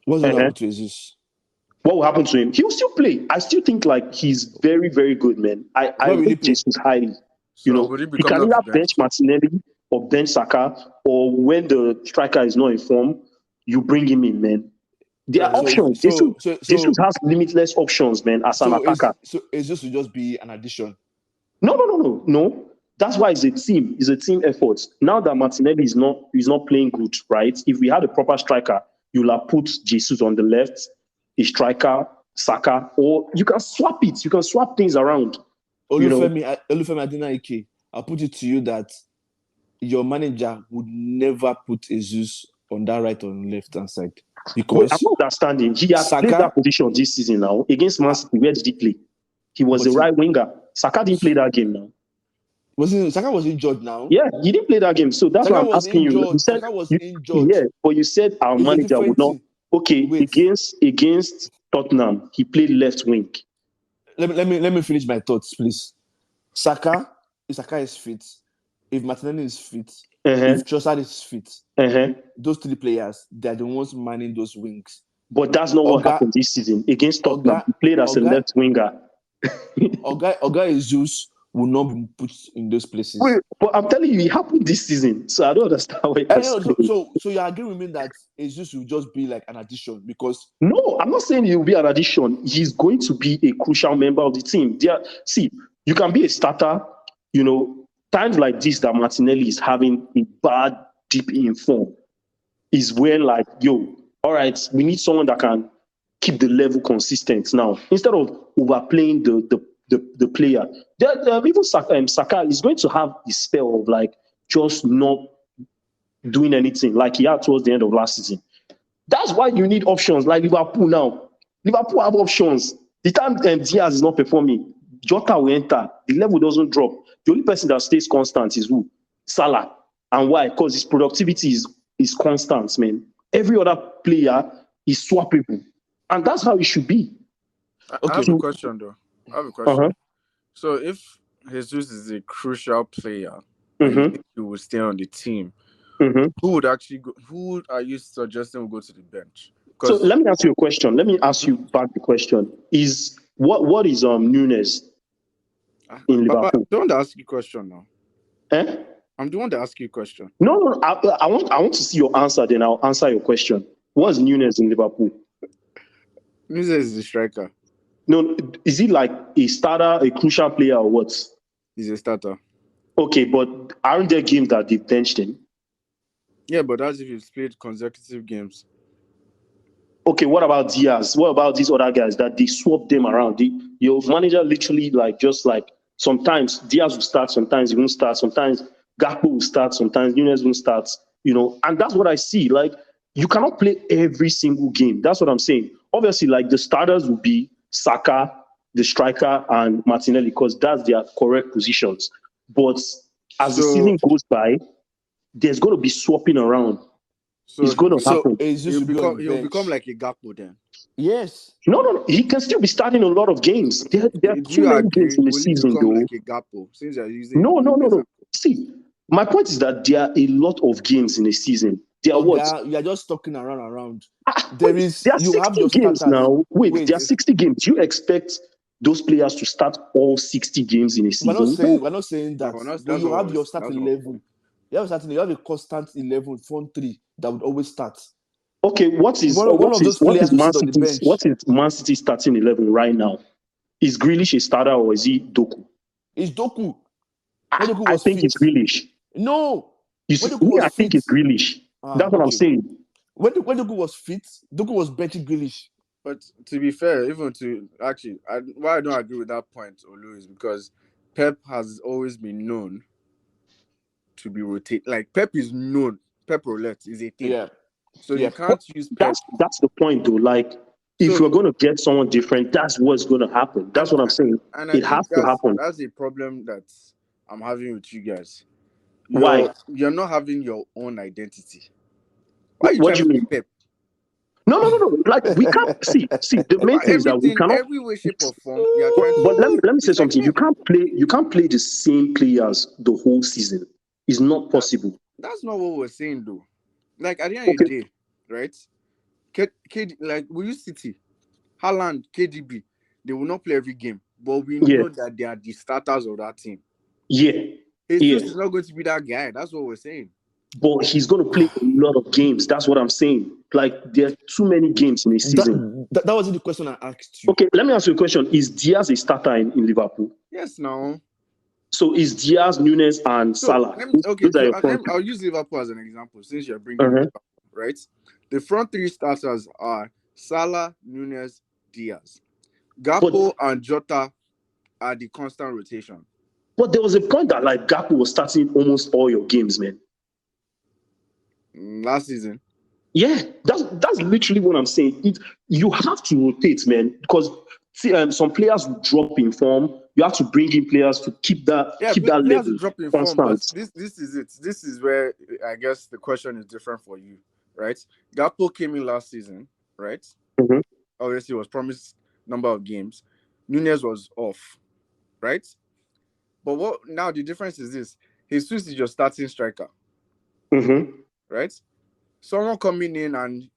What's going to Uh-huh. happen to Jesus? What will happen to him? He will still play. I still think like he's very, very good, man. I Where will he rate play? Jesus highly. You So know, would he be he coming can off either the bench? bench Martinelli or bench Saka, or when the striker is not in form, you bring him in, man. There are options. Jesus has limitless options, man, as an attacker. It's just be an addition. No. That's why it's a team. It's a team effort. Now that Martinelli is not playing good, right? If we had a proper striker, you'll have put Jesus on the left, a striker, Saka, or you can swap it. You can swap things around. Olufemi Adenaike, I'll put it to you that your manager would never put Jesus on that right or left hand side. Because I'm not understanding. He has played that position this season now. Against Man City, where did he play? He was a right winger. Saka didn't play that game now. Saka was injured now? Yeah, he didn't play that game. So that's why I'm asking you. You said, Saka was injured. Yeah, but you said our manager would not. Okay, against Tottenham, he played left wing. Let me finish my thoughts, please. If Saka is fit, if Martinelli is fit, if Trossard is fit, those three players, they're the ones manning those wings. But that's not what happened this season. Against Tottenham, he played as a left winger. Oga Jesus will not be put in those places. Wait, but I'm telling you, it happened this season. So I don't understand what you're saying. So you agree with me that Jesus will just be like an addition? Because no, I'm not saying he will be an addition. He's going to be a crucial member of the team. See, you can be a starter, times like this that Martinelli is having a bad dip in form is when like, all right, we need someone that can keep the level consistent now. Instead of overplaying the player. Even Saka is going to have a spell of like just not doing anything like he had towards the end of last season. That's why you need options like Liverpool now. Liverpool have options. The time Diaz is not performing, Jota will enter. The level doesn't drop. The only person that stays constant is who? Salah. And why? Because his productivity is constant, man. Every other player is swappable. And that's how it should be. I have a question, though. So if Jesus is a crucial player, and you think he will stay on the team, who would actually go? Who are you suggesting will go to the bench? So let me ask you a question. Let me ask you back the question: Is what is Nunes in Liverpool? I don't want to ask you a question now. I'm the one to ask you a question. No. I want to see your answer. Then I'll answer your question. What's Nunes in Liverpool? Nunes is a striker. No, is he like a starter, a crucial player, or what? He's a starter. Okay, but aren't there games that they've benched him? Yeah, but that's if he's played consecutive games. Okay, what about Diaz? What about these other guys that they swap them around? Your manager literally sometimes Diaz will start, sometimes he won't start, sometimes Gakpo will start, sometimes Nunes won't start, and that's what I see. Like, you cannot play every single game. That's what I'm saying. Obviously, like the starters will be Saka, the striker, and Martinelli, because that's their correct positions. But as the season goes by, there's going to be swapping around. It's going to happen. He'll become like a Gakpo then. Yes. No. He can still be starting a lot of games. There are too many games in the season, though. Like a Gakpo, since you're using No. See, my point is that there are a lot of games in a season. There are what? You're just talking around. There are 60 games now. Wait, there are 60 games. You expect those players to start all 60 games in a season? We're not saying that. You have your starting 11. You have a constant 11 front three that would always start. Okay, what is Man City's starting 11 right now? Is Grealish a starter or is he Doku? It's Doku. I think it's Grealish. No. I think it's Grealish. That's what I'm saying. When Doku was fit, Doku was benching Grealish. But to be fair, why I don't agree with that point, Olu, is because Pep has always been known to be rotated. Like, Pep is known. Pep roulette is a thing. Yeah. So you can't use Pep. That's the point, though. Like, if you're going to get someone different, that's what's going to happen. That's what I'm saying. And it has to happen. That's the problem that I'm having with you guys. Why? You're not having your own identity. Why are you what trying do you to mean? Pep? No. Like, we can't see. The main thing is that we cannot. Every way, shape, or form. You're trying but let me say something. You can't play the same players the whole season. It's not possible. That's not what we're saying, though. Like, at the end of the day, right? Like, we use City, Haaland, KDB. They will not play every game, but we know that they are the starters of that team. Yeah. He's not going to be that guy. That's what we're saying. But he's going to play a lot of games. That's what I'm saying. Like, there are too many games in a season. That wasn't the question I asked you. Okay, let me ask you a question. Is Diaz a starter in Liverpool? Yes, no. So is Diaz, Nunes, and Salah? I'll use Liverpool as an example since you're bringing Liverpool, right? The front three starters are Salah, Nunez, Diaz. Gakpo and Jota are the constant rotation. But there was a point that like Gakpo was starting almost all your games, man. Last season. Yeah, that's literally what I'm saying. You have to rotate, man, because some players will drop in form. You have to bring in players to keep that players level will drop in form, but constant. this is it. This is where I guess the question is different for you, right? Gakpo came in last season, right? Mm-hmm. Obviously, was promised number of games. Nunez was off, right? But what now? The difference is this: Jesus is your starting striker, Mm-hmm. right? Someone coming in and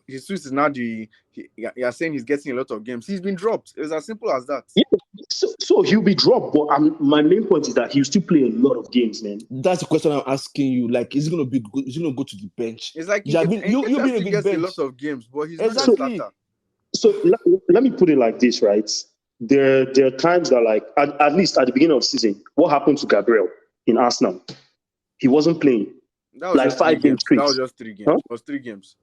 Jesus is now you're saying he's getting a lot of games. He's been dropped. It's as simple as that. Yeah, so he'll be dropped, but my main point is that he'll still play a lot of games, man. That's the question I'm asking you. Like, is he gonna be good? Is he gonna go to the bench? It's like you've been a big gets bench. a lot of games, but he's exactly. not a starter. So let me put it like this, right? There are times that, like, at least at the beginning of the season, what happened to Gabriel in Arsenal? He wasn't playing. That was like just 5 games straight. That was just 3 games. Huh? It was 3 games.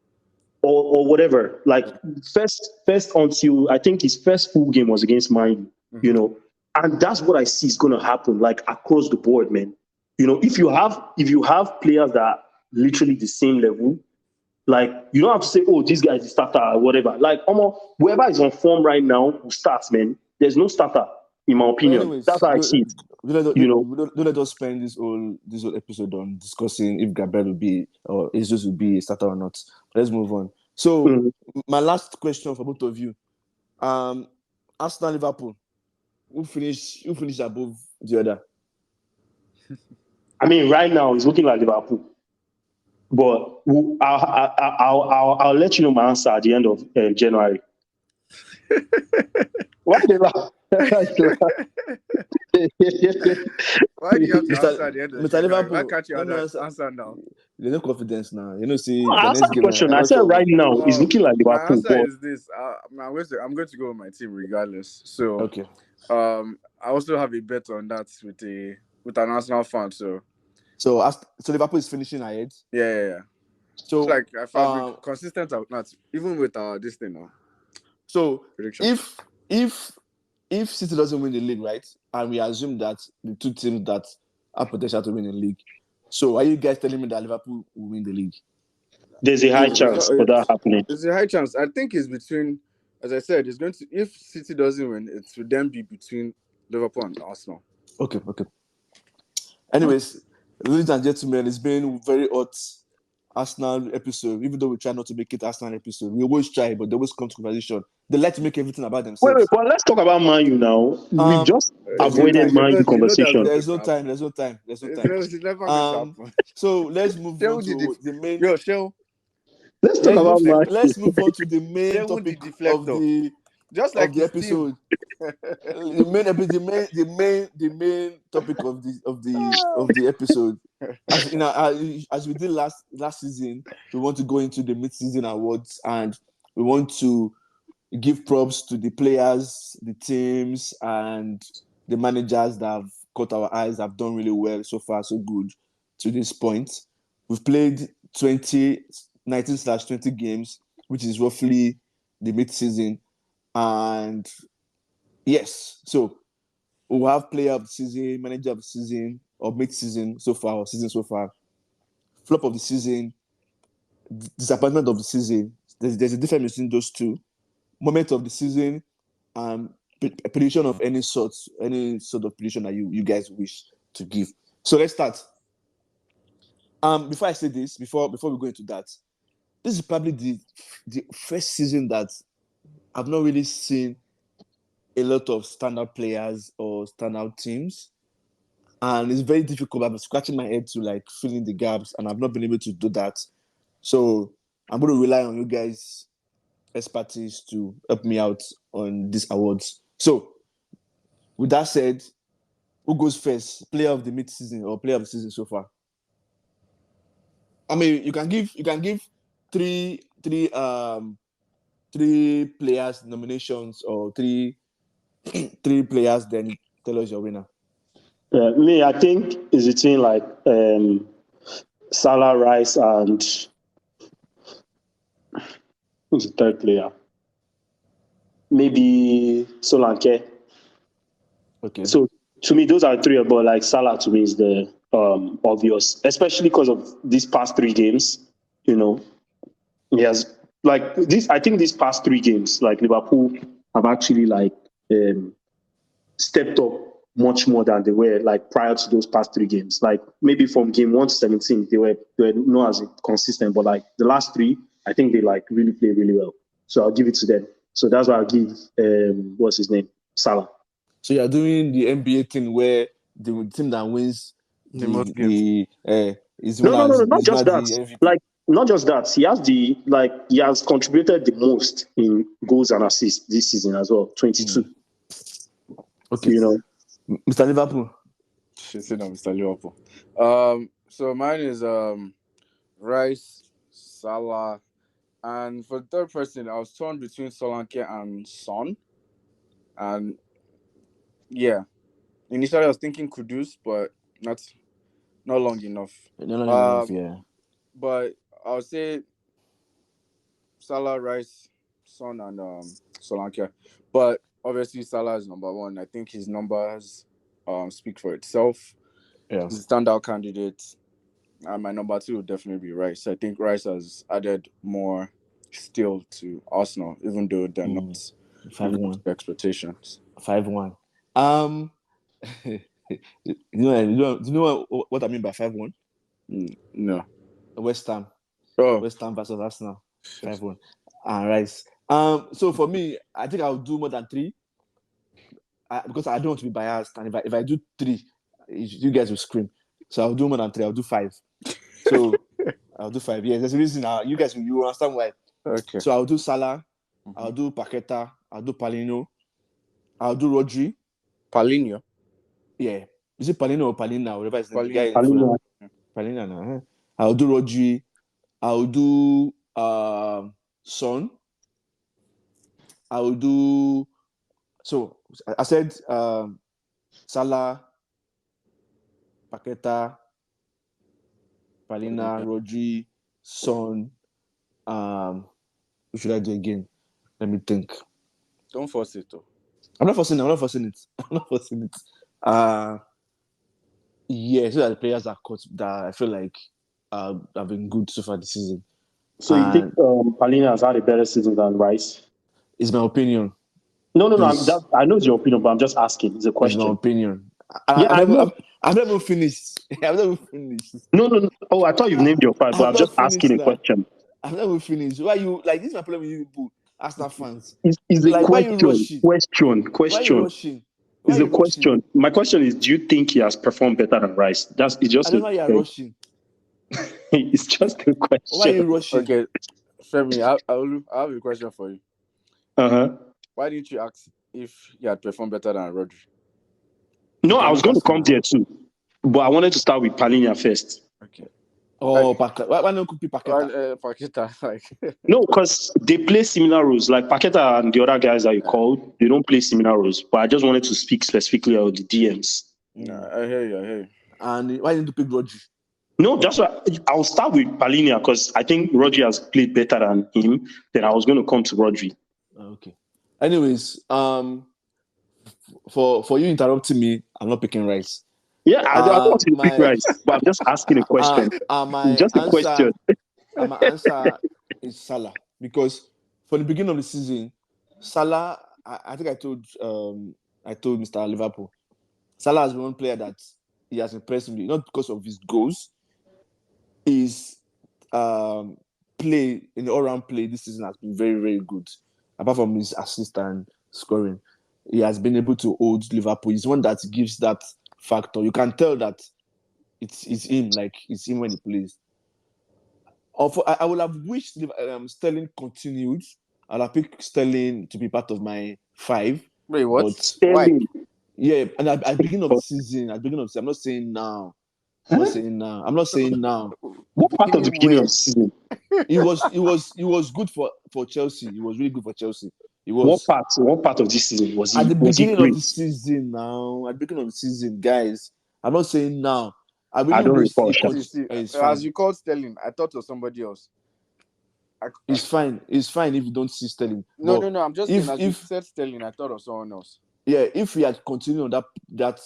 Or whatever. Like first until I think his first full game was against Man U, you know. And that's what I see is gonna happen, like across the board, man. You know, if you have players that are literally the same level, like you don't have to say, oh, this guy is a starter or whatever. Like whoever is on form right now who starts, man. There's no starter, in my opinion. Anyways, that's how I see it. Don't let us spend this whole episode on discussing if Gabriel will be or Jesus will be a starter or not. Let's move on. So my last question for both of you. Arsenal, Liverpool. Who finished above the other? I mean, right now it's looking like Liverpool, but I'll let you know my answer at the end of January. Why do you laugh? Why do you have to answer at the end of Mr. Liverpool? Why can't you answer now? There's no confidence now. You know, see, I answered the question. I said right now it's looking like Liverpool. My answer is this. I'm going to go with my team regardless. So okay. I also have a bet on that with an Arsenal fan. So Liverpool is finishing ahead. Yeah. So it's like if I'm consistent or not, even with this thing now. So prediction. if City doesn't win the league, right, and we assume that the two teams that have potential to win the league, so are you guys telling me that Liverpool will win the league? There's a high chance for that happening. There's a high chance. I think it's between, as I said, it's going to, if City doesn't win, it will then be between Liverpool and Arsenal. Okay. Anyways, ladies and gentlemen, it's been very hot Arsenal episode. Even though we try not to make it Arsenal episode, we always try, but they always come to conversation. They like to make everything about themselves. Wait, but let's talk about Man U now. We just avoided Man U conversation. There's no time. So let's move on to the main. Let's talk about Man U. Let's move on to the main topic of the the episode. the main topic of the episode. As we did last season, we want to go into the mid-season awards and we want to give props to the players, the teams, and the managers that have caught our eyes, have done really well so far, so good to this point. We've played 19/20 games, which is roughly the mid-season. And yes, so we'll have player of the season, manager of the season, or mid-season so far, or season so far. Flop of the season, disappointment of the season. There's a difference between those two. Moment of the season, prediction of any sort of prediction that you guys wish to give. So let's start. Before I say this, before we go into that, this is probably the first season that I've not really seen a lot of standout players or standout teams. And it's very difficult. I'm scratching my head to like fill in the gaps, and I've not been able to do that. So I'm going to rely on you guys' expertise to help me out on these awards. So with that said, who goes first? Player of the mid-season or player of the season so far? I mean, you can give three players nominations or three players, then tell us your winner. Me, I think it's between like Salah, Rice, and who's the third player? maybe Solanke. Okay. So to me, those are three, but like Salah to me is the obvious, especially because of these past 3 games. He has like this. I think these past 3 games, like Liverpool have actually like stepped up much more than they were like prior to those past 3 games. Like maybe from game 1 to 17, they were not as consistent, but like the last 3, I think they like really played really well. So I'll give it to them. So that's why I'll give what's his name, Salah. So you're doing the NBA thing where the team that wins The most games. is No, one not is just not the that. MVP. Like not just that. He has contributed the most in goals and assists this season as well. 22. Okay. Mr. Liverpool. She said I'm Mr. Liverpool. So mine is Rice, Salah, and for the third person, I was torn between Solanke and Son. And yeah, initially I was thinking Kudus, but not long enough. Not enough, yeah. But I would say Salah, Rice, Son, and Solanke. But obviously Salah is number one. I think his numbers speak for itself. Yeah. He's a standout candidate. And my number 2 would definitely be Rice. I think Rice has added more still to Arsenal, even though they're not 5-1 expectations. 5-1. Do you know what I mean by 5-1? No. West Ham. Oh. West Ham versus Arsenal. 5-1. And Rice. So for me, I think I'll do more than 3. Because I don't want to be biased. And if I do 3, you guys will scream. So I'll do more than 3. I'll do 5. So I'll do 5. Yes, there's a reason. You guys will understand why. Okay. So I'll do Salah. I'll do Paqueta. I'll do Palino. I'll do Rodri. Palino? Yeah. Is it Palino or Palina? Whatever his name. Palino. Palina. Huh? I'll do Rodri. I'll do Son. I'll do. So I said Salah, Paqueta, Palina, Rodri, Son. What should I do again? Let me think. Don't force it, though. I'm not forcing it. Yeah, so that the players are caught that I feel like have been good so far this season. So you think Palina has had a better season than Rice? It's my opinion. No. I know it's your opinion, but I'm just asking. It's a question. It's my opinion. I've never finished. I've never finished. No. Oh, I thought you've named your 5, but I'm just asking a question. I've never finished. Why you like this? Is my problem with you people, Arsenal fans. It's like, a question. Why are you rushing? It's a question. My question is: do you think he has performed better than Rice? It's just. I don't know why you're rushing. It's just a question. Why are you rushing? Okay, Femi, I have a question for you. Why didn't you ask if he had performed better than Rodri? No, I was going to come there too, but I wanted to start with Palina first. Okay. Oh, Paqueta. Why don't you pick Paqueta? Paqueta, No, because they play similar roles. Like Paqueta and the other guys that you called, they don't play similar roles. But I just wanted to speak specifically about the DMs. No, I hear you. And why didn't you pick Rodri? No, that's why I'll start with Palina because I think Rodri has played better than him. Then I was going to come to Rodri. Okay. Anyways, for you interrupting me, I'm not picking Rice. Yeah, I don't want to pick Rice, but I'm just asking a question. Just a question. My answer is Salah because from the beginning of the season, Salah. I think I told Mr. Liverpool, Salah has been one player that he has impressed me not because of his goals, his play in the all-round play this season has been very, very good. Apart from his assist and scoring, he has been able to hold Liverpool. He's one that gives that factor. You can tell that it's him, like it's him when he plays. I would have wished Sterling continued. I'd have picked Sterling to be part of my 5. Wait, what? But Sterling? Yeah, and at the beginning of the season, I'm not saying now. I'm not saying now. What part of the beginning of the season? He was good for Chelsea. He was really good for Chelsea. He was. What part of this season was he? At the beginning of the season now. At the beginning of the season, guys. I'm not saying now. I don't recall. As you called Sterling, I thought it was somebody else. It's fine. It's fine if you don't see Sterling. No, But I'm just saying. As you said Sterling, I thought of someone else. Yeah, if we had continued on that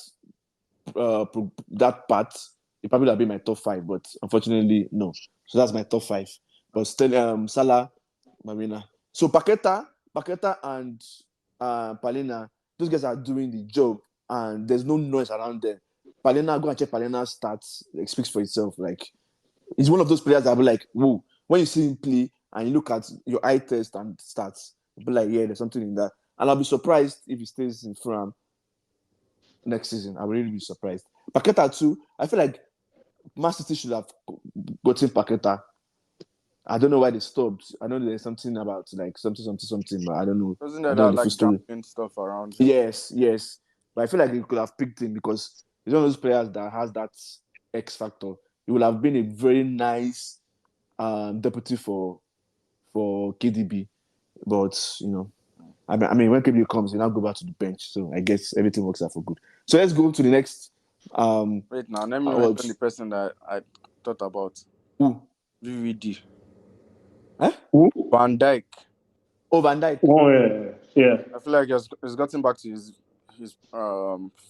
part, it probably would have been my top 5. But unfortunately, no. So that's my top 5. But still, Salah, Marina. So Paqueta and Palina, those guys are doing the job, and there's no noise around them. Palina, go and check Palina's stats. It speaks for itself. Like, he's one of those players that will be like, whoa. When you see him play and you look at your eye test and stats, you'll be like, yeah, there's something in that. And I'll be surprised if he stays in Fulham next season. I will really be surprised. Paqueta too. I feel like Man City should have gotten Paqueta. I don't know why they stopped. I know there's something about like something, but I don't know. Wasn't there that like gambling stuff around? Yes. But I feel like they could have picked him because he's one of those players that has that X factor. He would have been a very nice deputy for KDB. But, I mean, when KDB comes, he now go back to the bench. So I guess everything works out for good. So let's go to the next. Wait, now let me mention the person that I thought about. Who? VVD. Huh? Who? Van Dijk. Oh, Van Dijk. Oh yeah. I feel like he's gotten back to his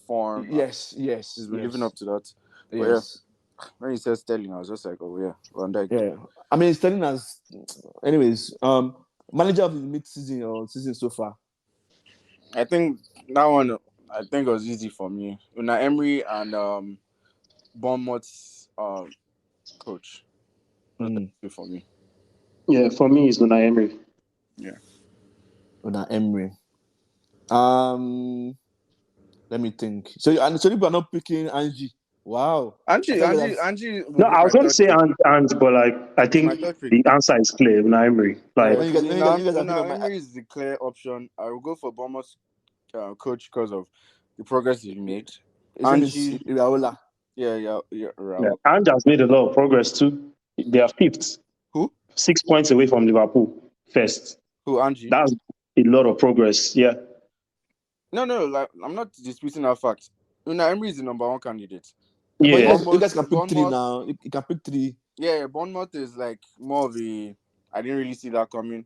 form. Yes. He's been living up to that. Yes. But when he said Sterling, I was just like, oh yeah, Van Dijk. Yeah. I mean, Sterling has. Anyways, manager of the mid-season or season so far. I think that one. I think it was easy for me. Unai Emery and Bournemouth's coach. Good for me. Yeah, for me it's Unai Emery. Yeah. Unai Emery. Let me think. So people are not picking Angie. Wow. Angie. No, I was going to say Ange, but like I think the answer is clear. Unai Emery. Like Unai Emery is the clear option. I will go for Bournemouth coach because of the progress he made. Angie Iraola. Yeah. Ange has made a lot of progress too. They are 5th. Who? 6 points away from Liverpool. First. Who, Angie? That's a lot of progress. Yeah. No. Like, I'm not disputing that fact. Unai Emery is the number 1 candidate. Yeah. You guys can pick 3 now. You can pick 3. Yeah. Bournemouth is like more of a I didn't really see that coming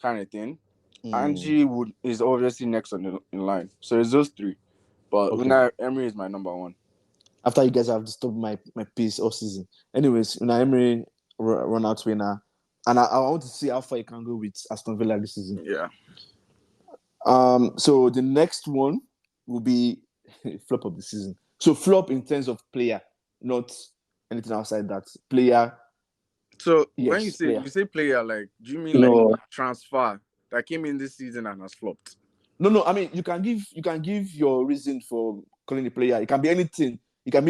kind of thing. Angie is obviously next in line. So it's those 3. But Unai Emery is my number 1. After you guys have disturbed my piece all season. Anyways, Unai Emery run out winner. And I want to see how far you can go with Aston Villa this season. Yeah. So the next one will be flop of the season. So flop in terms of player, not anything outside that. Player. So when you say player, like, do you mean like transfer that came in this season and has flopped? No. I mean, you can give your reason for calling the player. It can be anything. It can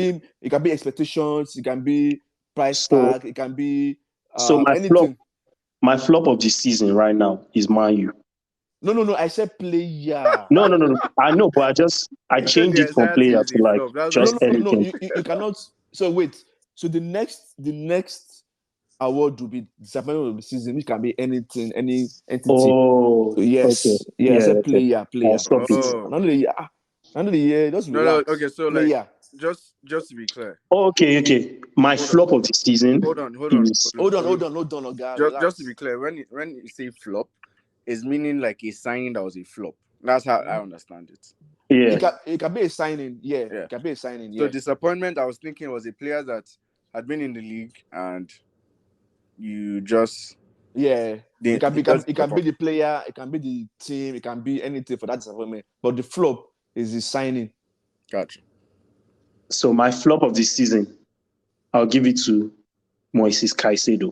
be expectations. It can be price tag. It can be anything. My flop of this season right now is Man U. No. I said player. No. I know, but I changed it from player to like just anything. No. You cannot. So wait. So the next award will be disappointment of the season, which can be anything, any entity. Oh, so yes. Okay. Yeah, I said player. None of the year. Just relax. No. Okay, so player. Like just to be clear. Okay. My flop of the season. Hold on. Hold on, guys. Just to be clear, when you say flop, is meaning like a signing that was a flop. That's how I understand it. Yeah. It can be a signing. Yeah. It can be a signing. Yeah. So disappointment, I was thinking, was a player that had been in the league and you just it can be the player, it can be the team, it can be anything for that disappointment. But the flop is the signing. Gotcha. So my flop of this season, I'll give it to Moises Caicedo.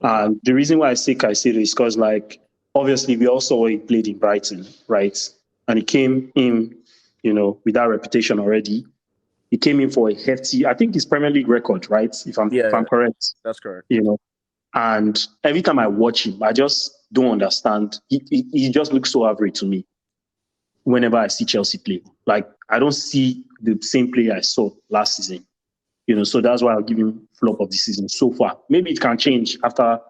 And the reason why I say Caicedo is because, like, obviously we all saw he played in Brighton, right? And he came in, with that reputation already. He came in for a hefty, I think his Premier League record, right? If I'm correct. That's correct. And every time I watch him, I just don't understand. He just looks so average to me whenever I see Chelsea play. Like, I don't see the same player I saw last season. So that's why I'll give him flop of the season so far. Maybe it can change after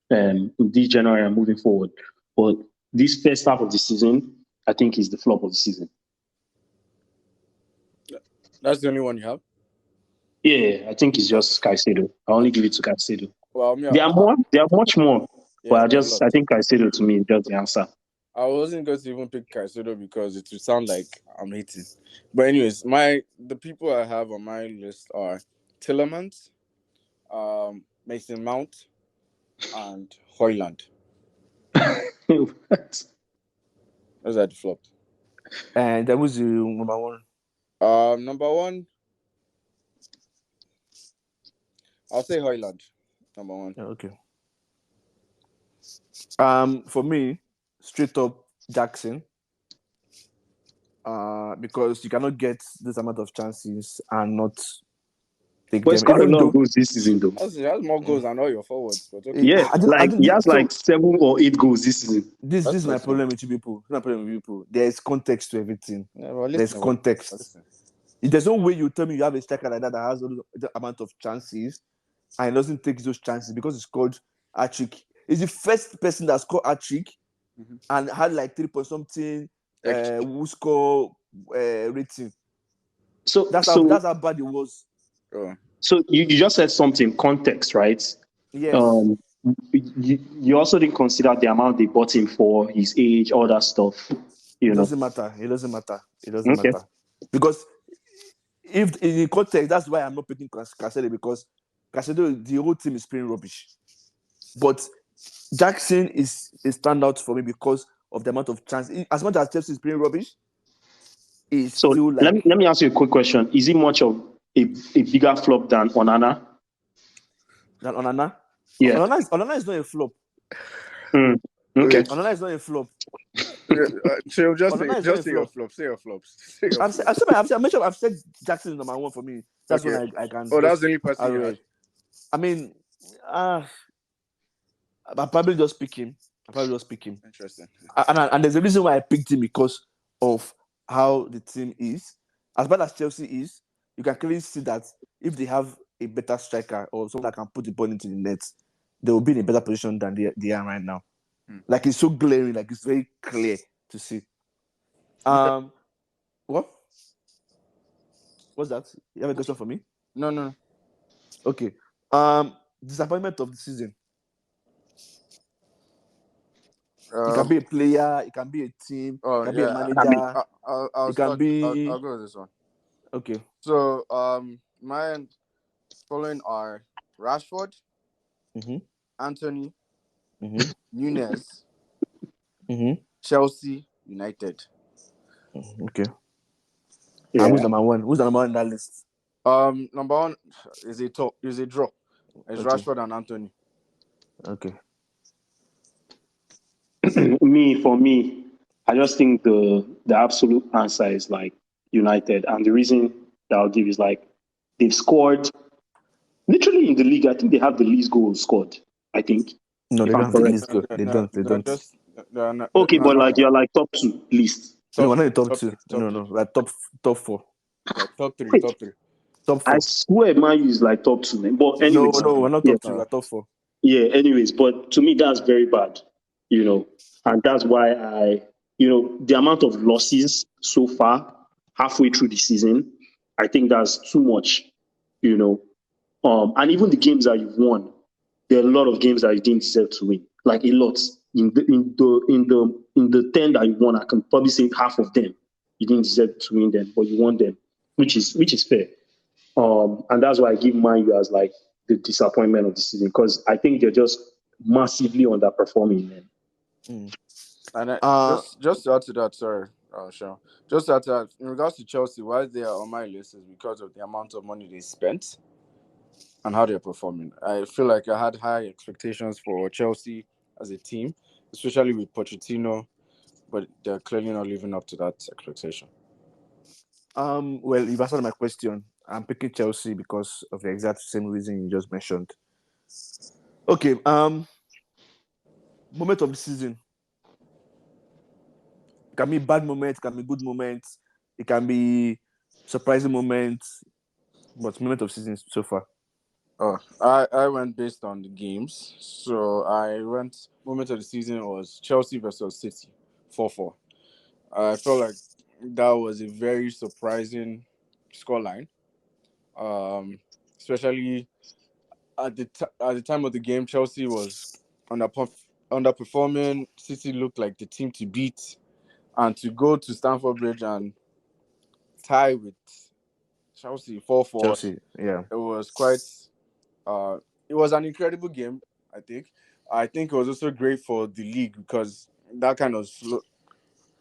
this January and moving forward. But this first half of the season, I think is the flop of the season. That's the only one you have? Yeah, I think it's just Caicedo. I only give it to Caicedo. Well, me, There are more. There are much more. yeah, But there are a lot. I think Caicedo to me is just the answer. I wasn't going to even pick Caicedo because it would sound like I'm hating. But anyways, the people I have on my list are Tillemans, Mason Mount, and Hoyland. Those are the flops. And that was your number one. Number one, I'll say Hoyland. Number one. Yeah, okay. For me, straight up Jackson. Because you cannot get this amount of chances and not take But he them. scored a Even lot of though goals this season, though. He has more goals than all your forwards. But okay. Yeah, I like didn't, he has so like 7 or 8 goals this season. this is my problem with you people. This is my problem with you people. There is context to everything. Yeah, well, There's context. There's no way you tell me you have a striker like that has all the amount of chances and doesn't take those chances because he scored hat-trick. He's the first person that scored hat-trick and had like 3 point something who score rating. So that's how bad it was. So you just said something, context, right? Yes. You also didn't consider the amount they bought him for, his age, all that stuff. It doesn't matter. It doesn't matter. Because if in the context, that's why I'm not picking Caicedo, because Caicedo, the whole team is playing rubbish. But Jackson is a standout for me because of the amount of chance. As much as Chelsea is playing rubbish, it's still like. Let me ask you a quick question. Is he much of a bigger flop than Onana? Than Onana? Yeah. Onana is not a flop. Okay. Onana is not a flop. Just say your flops. Say your flops. I've said Jackson is number one for me. That's when I can. Oh, that's the only person you had. I mean, I'll probably just pick him. Interesting. And there's a reason why I picked him, because of how the team is. As bad as Chelsea is, you can clearly see that if they have a better striker or someone that can put the ball into the net, they will be in a better position than they are right now. Like, it's so glaring, like it's very clear to see. What? What's that? You have a question for me? No. Okay. Disappointment of the season. It can be a player, it can be a team, it can be a manager. I'll go with this one. Okay. So my following are Rashford, Anthony, Nunez, Chelsea, United. Okay. Yeah. And who's number one? Who's number one in that list? Number one is a draw. It's Rashford and Anthony. Okay. For me, I just think the absolute answer is like United, and the reason that I'll give is like they've scored literally in the league. I think they have the least goals scored. I think. No, they don't have the least goal. They don't. Okay, but like you're like top 2 least. No, we're not in top 2. No, we're top 4. Top 3. Top 4. I swear, Man U is like top 2, man. But anyways, no, we're not top 2. We're top 4. Yeah. Anyways, but to me, that's very bad. And that's why the amount of losses so far, halfway through the season, I think that's too much. And even the games that you've won, there are a lot of games that you didn't deserve to win, like a lot. In the 10 that you won, I can probably say half of them you didn't deserve to win them, but you won them, which is fair. And that's why I give Man U as like the disappointment of the season, because I think they're just massively underperforming, man. And just to add to that, sorry, Sean. Just to add to that, in regards to Chelsea, why they are on my list is because of the amount of money they spent and how they're performing. I feel like I had high expectations for Chelsea as a team, especially with Pochettino, but they're clearly not living up to that expectation. Well, you've answered my question. I'm picking Chelsea because of the exact same reason you just mentioned. Okay. Moment of the season. It can be bad moments, it can be good moments, it can be surprising moments, but moment of season so far. I went based on the games. So moment of the season was Chelsea versus City, 4-4. I felt like that was a very surprising scoreline. Especially at the time of the game, Chelsea was underperforming. City looked like the team to beat, and to go to Stamford Bridge and tie with Chelsea 4-4. Chelsea, yeah. It was quite. It was an incredible game. I think it was also great for the league because that kind of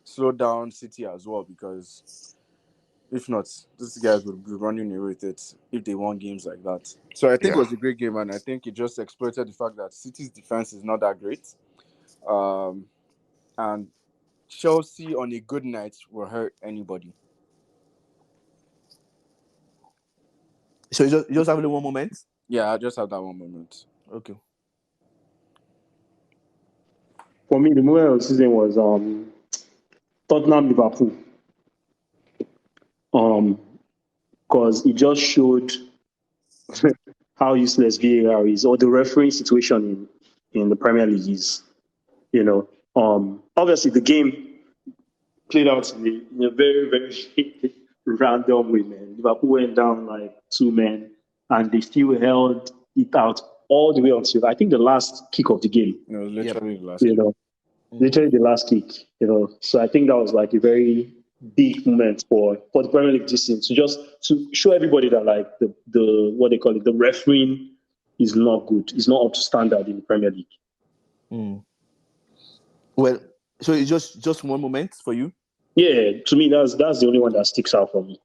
slowed down City as well. Because if not, these guys would be running away with it if they won games like that. So I think it was a great game, and I think it just exploited the fact that City's defense is not that great. And Chelsea on a good night will hurt anybody. So you just have only one moment? Yeah, I just have that one moment. Okay. For me, the moment of the season was Tottenham Liverpool. Because it just showed how useless VAR is, or the refereeing situation in the Premier League is. Obviously the game played out in a very, very random way, man. Liverpool went down like 2 men, and they still held it out all the way until I think the last kick of the game. It was literally the last kick. Literally the last kick. So I think that was like a very big moment for the Premier League this season to show everybody that like the what they call it, the refereeing is not good. It's not up to standard in the Premier League. Well, so it's just one moment for you? Yeah, to me that's the only one that sticks out for me.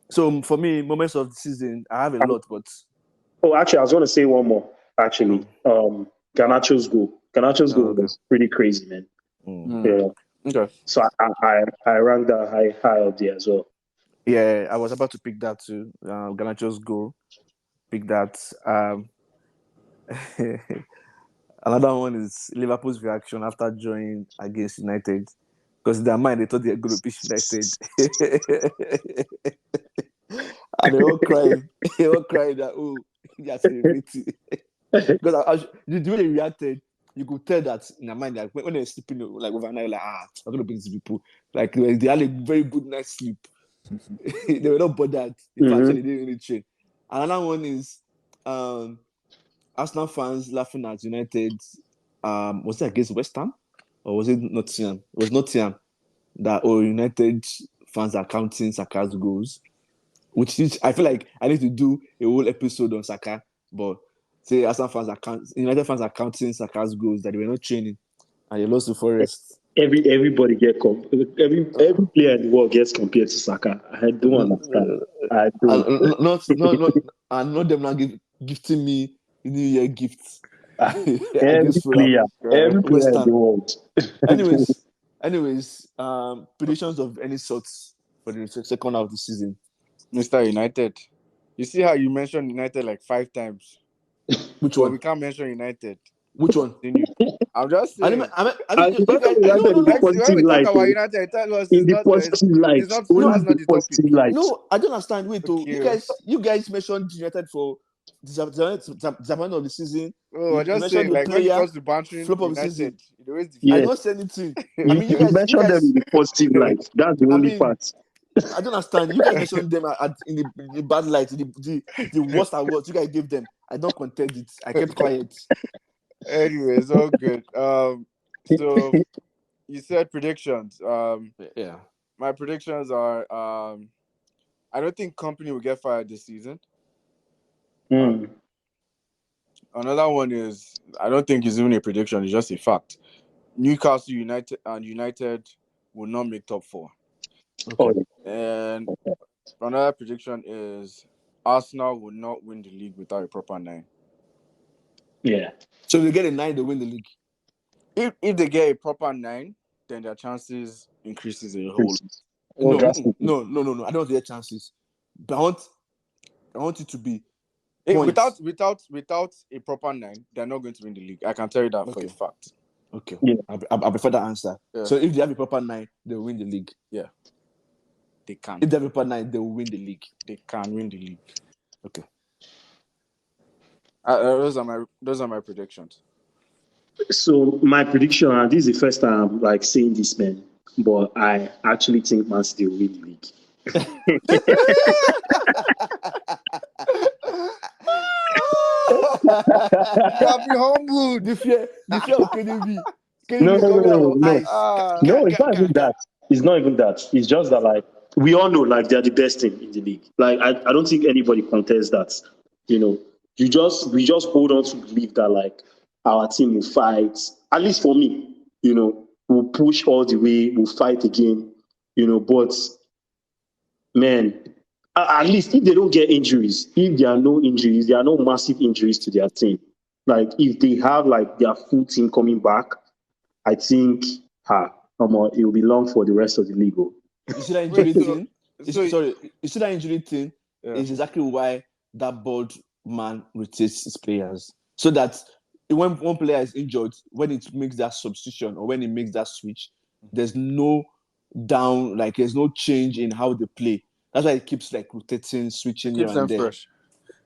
So for me, moments of the season, I have a lot, but actually, I was going to say one more. Actually, Garnacho's goal. Garnacho's goal was pretty crazy, man. Yeah. Okay. So I ranked that high up there as well. Yeah, I was about to pick that too. Garnacho's goal. Pick that. Another one is Liverpool's reaction after drawing against United. Because in their mind, they thought they were going to beat United. And they all crying. They all crying that, oh, they are celebrating. Because the way they reacted, you could tell that in their mind, like when they're sleeping like overnight, like, I'm going to beat these people. Like, they had a very good night's sleep. They were not bothered. In fact, they didn't really train. Another one is Arsenal fans laughing at United. Was it against West Ham? Or was it Nottingham? It was Nottingham that United fans are counting Saka's goals. Which is, I feel like I need to do a whole episode on Saka. But say Arsenal fans United fans are counting Saka's goals that they were not training. And they lost to Forest. Everybody every player in the world gets compared to Saka. I don't understand. I don't. Not them now gifting me New Year gifts. Every player in the world. Anyways, predictions of any sorts for the second half of the season. Mr. United. You see how you mentioned United like 5 times? Which one? We can't mention United. Which one? I'm just saying. When we talk about United, tell us in the positive light. No, I don't understand. Wait, you guys mentioned United for disappointment of the season. Oh, I just saying, like when it comes to bantering flop of the season. Yeah. I don't say anything. You mentioned them in the positive light. That's the only part. I don't understand. You guys mentioned them in the bad light, the worst awards you guys gave them. I don't contend it. I kept quiet. Anyways, all good. So you said predictions. Yeah. My predictions are I don't think Company will get fired this season. Another one is I don't think it's even a prediction, it's just a fact. Newcastle United will not make top 4. Okay. And another prediction is Arsenal will not win the league without a proper 9. Yeah. So if they get a 9, they win the league. If they get a proper 9, then their chances increases a whole. No. I don't want their chances. But I want it to be without a proper 9, they're not going to win the league. I can tell you that for a fact. Okay. Yeah. I prefer that answer. Yeah. So if they have a proper 9, they'll win the league. Yeah. They can. If they have a proper 9, they will win the league. They can win the league. Okay. Those are my predictions. So my prediction, and this is the first time I'm like saying this, man, but I actually think Man City will win the league. Gotta be humbled. The fear of KDB. No, KDB no, no, coming out no, of no. ice. No, it's not even that. It's not even that. It's just that, like, we all know, like, they're the best team in the league. Like, I don't think anybody contests that. You know, we just hold on to believe that, like, our team will fight. At least for me, we'll push all the way, we'll fight again. But man, at least if they don't get injuries, if there are no injuries, there are no massive injuries to their team. Like, if they have, like, their full team coming back, I think it will be long for the rest of the league. You see that injury thing? So, you see that injury thing is exactly why that board man rotates his players. So that when one player is injured, when it makes that substitution or when it makes that switch, there's no there's no change in how they play. That's why it keeps like rotating, switching keeps here and them there. fresh.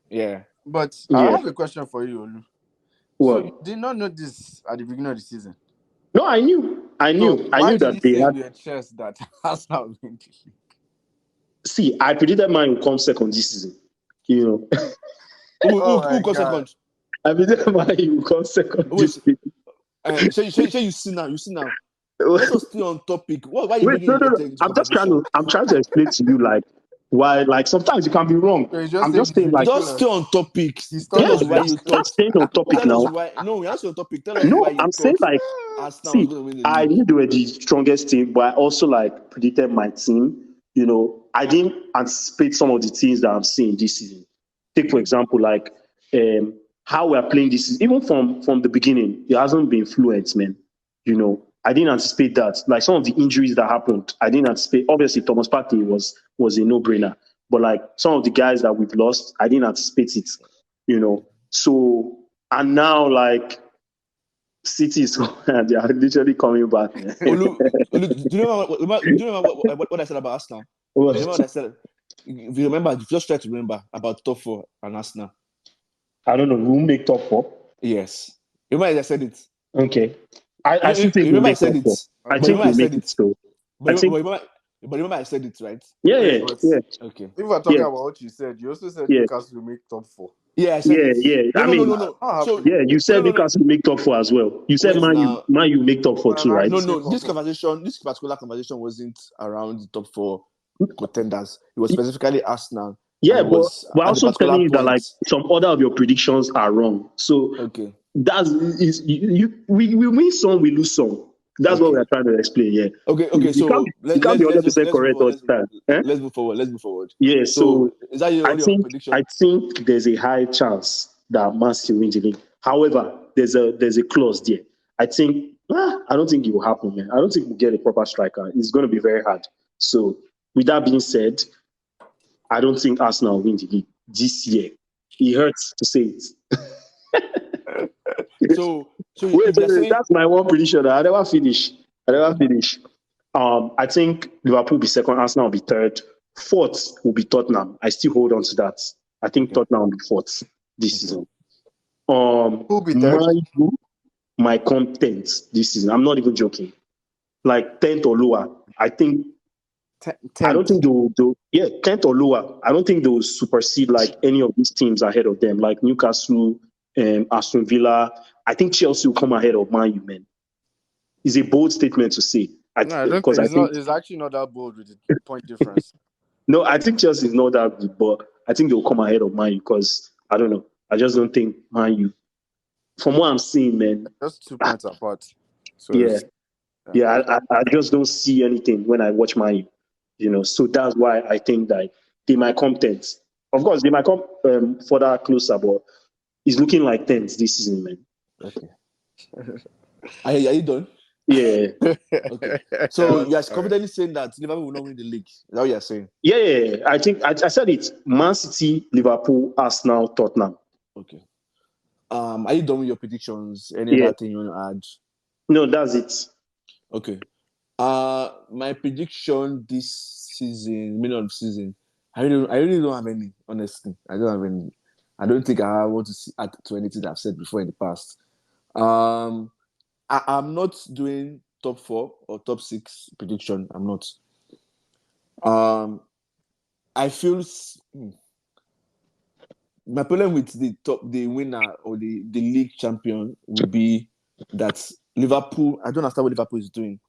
Yeah. But I have a question for you, Olu. What? So you did not know this at the beginning of the season? No, I knew. So I knew did that you they say had. in your chest that Arsenal will win the league? See, I predicted mine will come second this season. Who comes God. second? I predicted mine will come second this season. So you see now. Let us stay on topic. Why are you Wait, bringing no. into I'm conversation? trying to explain to you, like, why, like, sometimes you can be wrong. So you just I'm saying just it's saying, like, ridiculous. Just stay on topic. He's Tell talking us why about you it. thought. that's staying on topic Tell us now. why. No, we're not staying on topic. Tell us No, why you I'm saying, thought like, Arsenal was see, going to win the I league. knew they were the strongest team, but I also, like, predicted my team. I didn't anticipate some of the things that I'm seeing this season. Take, for example, like, how we are playing this season. Even from the beginning, it hasn't been fluent, man. I didn't anticipate that. Like, some of the injuries that happened, I didn't anticipate. Obviously, Thomas Partey was a no-brainer. But, like, some of the guys that we've lost, I didn't anticipate it. So, and now, like, City is they are literally coming back. Olu, do you remember what I said about Arsenal? Do you remember what I said? If you remember, just try to remember about top four and Arsenal. I don't know. We'll make top four. Yes. Remember I said it? Okay. I still think we'll remember I make said top it. four. I But think remember I we'll make said it. it. So But remember I said it, right? yeah. Okay. If we're talking Yeah. about what you said, you also said Yeah. Newcastle will make top 4. Yeah, I said it. Yeah. No. So You said Newcastle will make top four as well. You said wait now. Man U make top four too, right? No. This particular conversation wasn't around the top four contenders. It was specifically Arsenal. Yeah, and it but was we're at the also particular telling you that, point. like, some other of your predictions are wrong. So Okay. we win some, we lose some. That's what we are trying to explain. Yeah. Okay. You So can't be 100% correct all the time. Let's move forward. Yeah. So is that all your prediction? I think there's a high chance that Man City wins the league. However, there's a clause there. I think I don't think it will happen, man. I don't think we'll get a proper striker. It's going to be very hard. So with that being said, I don't think Arsenal will win the league this year. It hurts to say it. So Wait, saying... that's my one prediction. I never finish. I think Liverpool will be second, Arsenal will be third. Fourth will be Tottenham. I still hold on to that. I think Tottenham will be fourth this season. Who will be third? My content this season. I'm not even joking. Like 10th or lower. I think 10th. I don't think they'll 10th or lower. I don't think they'll supersede, like, any of these teams ahead of them, like Newcastle, Aston Villa. I think Chelsea will come ahead of Man U, man. It's a bold statement to say. I don't think it's actually not that bold with the point difference. No, I think Chelsea is not that good, but I think they'll come ahead of Man U because I don't know. I just don't think Man U, from what I'm seeing, man. Just 2 points apart. So I just don't see anything when I watch Man U. So that's why I think that they might come 10th. Of course, they might come further closer, but it's looking like 10th this season, man. Okay. Are you done? Yeah. Okay. So you are confidently saying that Liverpool will not win the league. Is that what you are saying? Yeah. I think I said it. Man City, Liverpool, Arsenal, Tottenham. Okay. Are you done with your predictions? Any other thing you want to add? No, that's it. Okay. My prediction this season, middle of the season, I really don't have any, honestly. I don't have any. I don't think I want to add to anything I've said before in the past. I'm not doing top 4 or top 6 prediction. I'm not. I feel my problem with the winner or the league champion would be that Liverpool. I don't understand what Liverpool is doing.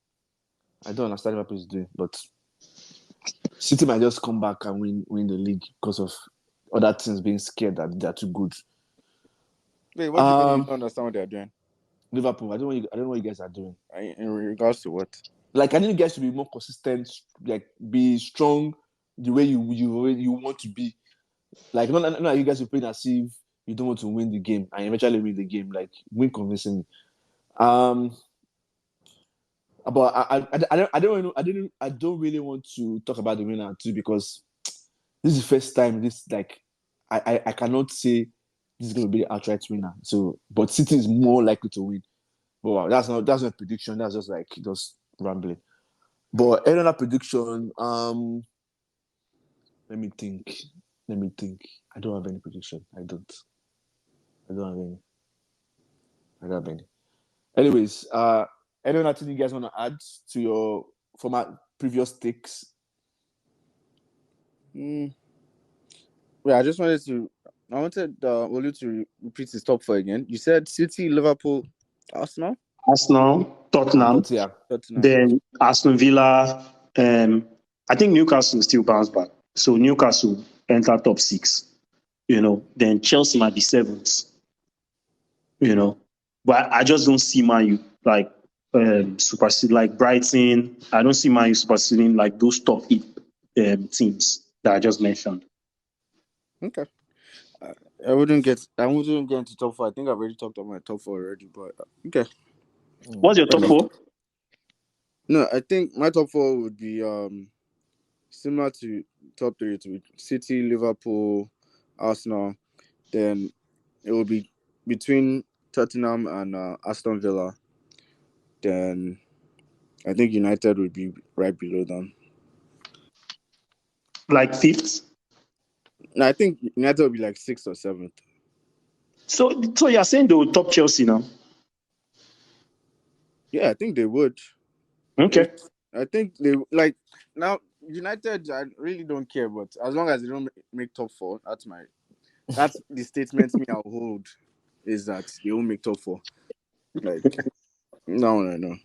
But City might just come back and win the league because of other teams being scared that they're too good. Wait, what do you mean you don't understand what they're doing? Liverpool, I don't know what you guys are doing. In regards to what? Like, I need you guys to be more consistent, like be strong the way you want to be. Like, not you guys are playing as if you don't want to win the game and eventually win the game. Like, win convincingly. But I don't really want to talk about the winner too, because this is the first time I cannot say this is going to be the outright winner. So, but City is more likely to win. But wow, that's not a prediction. That's just rambling. But another prediction. Let me think. I don't have any prediction. I don't have any. Anyways, anyone else you guys want to add to your former previous takes? Wait, I wanted Olu to repeat his top four again. You said City, Liverpool, Arsenal, Tottenham. Then Aston Villa. I think Newcastle still bounce back. So Newcastle enter top 6. Then Chelsea might be 7th. But I just don't see Man U supersede like Brighton. I don't see Man U superseding like those top 8 teams that I just mentioned. Okay. I wouldn't get into top 4. I think I've already talked about my top 4 already, but okay. What's your top 4? No, I think my top 4 would be similar to top 3. It would be City, Liverpool, Arsenal. Then it will be between Tottenham and Aston Villa. Then I think United would be right below them. Like 5th? No, I think United would be like 6th or 7th. So you're saying they would top Chelsea now? Yeah, I think they would. Okay. I think they now United. I really don't care, but as long as they don't make top 4, that's the statement I'll hold, is that they won't make top 4. Like, no.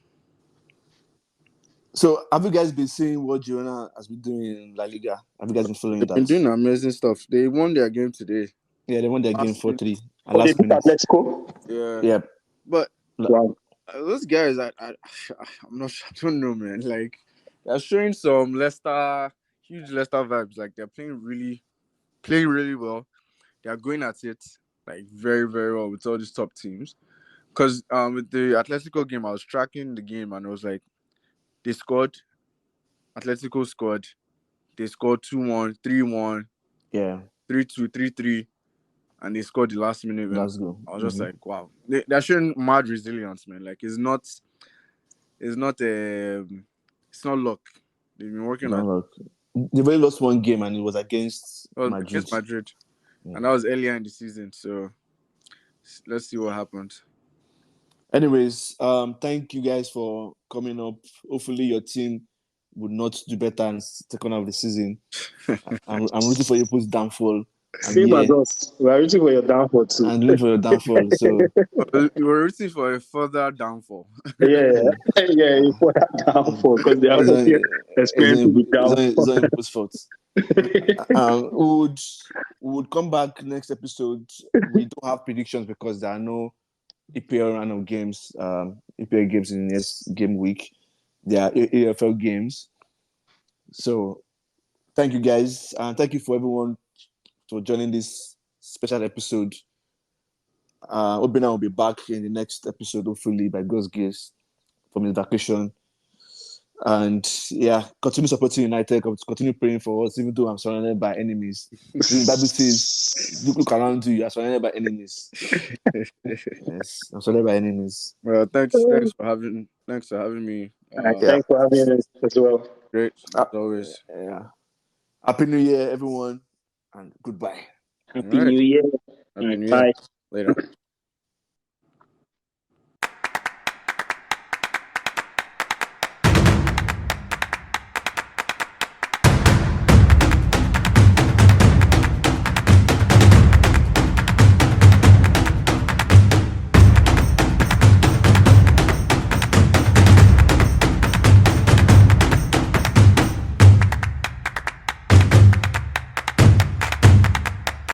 So, have you guys been seeing what Girona has been doing in La Liga? Have you guys been following that? They've been doing amazing stuff. They won their game today. Yeah, they won their game 4-3. They beat Atletico? Yeah. But wow. Those guys, I'm not sure. I don't know, man. Like, they're showing some huge Leicester vibes. Like, they're playing really well. They're going at it like very, very well with all these top teams. Because with the Atletico game, I was tracking the game and I was like, they scored. Atletico scored. They scored 2-1, 3-1, 3-2, 3-3, and they scored the last minute. That's good. I was just like, wow, they're showing mad resilience, man. Like, it's not luck. They've been working on luck. They only lost one game and it was against Madrid. Yeah. And that was earlier in the season. So let's see what happens. Anyways, thank you guys for coming up. Hopefully your team would not do better in the second half of the season. I'm rooting for your downfall. Same as us. We're rooting for your downfall too. I'm rooting for your downfall. So we're rooting for a further downfall. Yeah, for that downfall, because they are experiencing the downfall. It's not people's fault. We would come back next episode. We don't have predictions because there are no EPL random games. EPL games in the next game week. There are AFL games. So thank you guys, and thank you for everyone for joining this special episode. Obina will be back in the next episode, hopefully by God's grace, from his vacation. And yeah, continue supporting United, continue praying for us, even though I'm surrounded by enemies. The Bible says, look around you are surrounded by enemies. Yes, I'm surrounded by enemies. Well, thanks for having me. Thanks for having us as well. Great, as always. Yeah. Happy New Year, everyone, and goodbye. Happy New Year. Happy New Year. Bye. Later.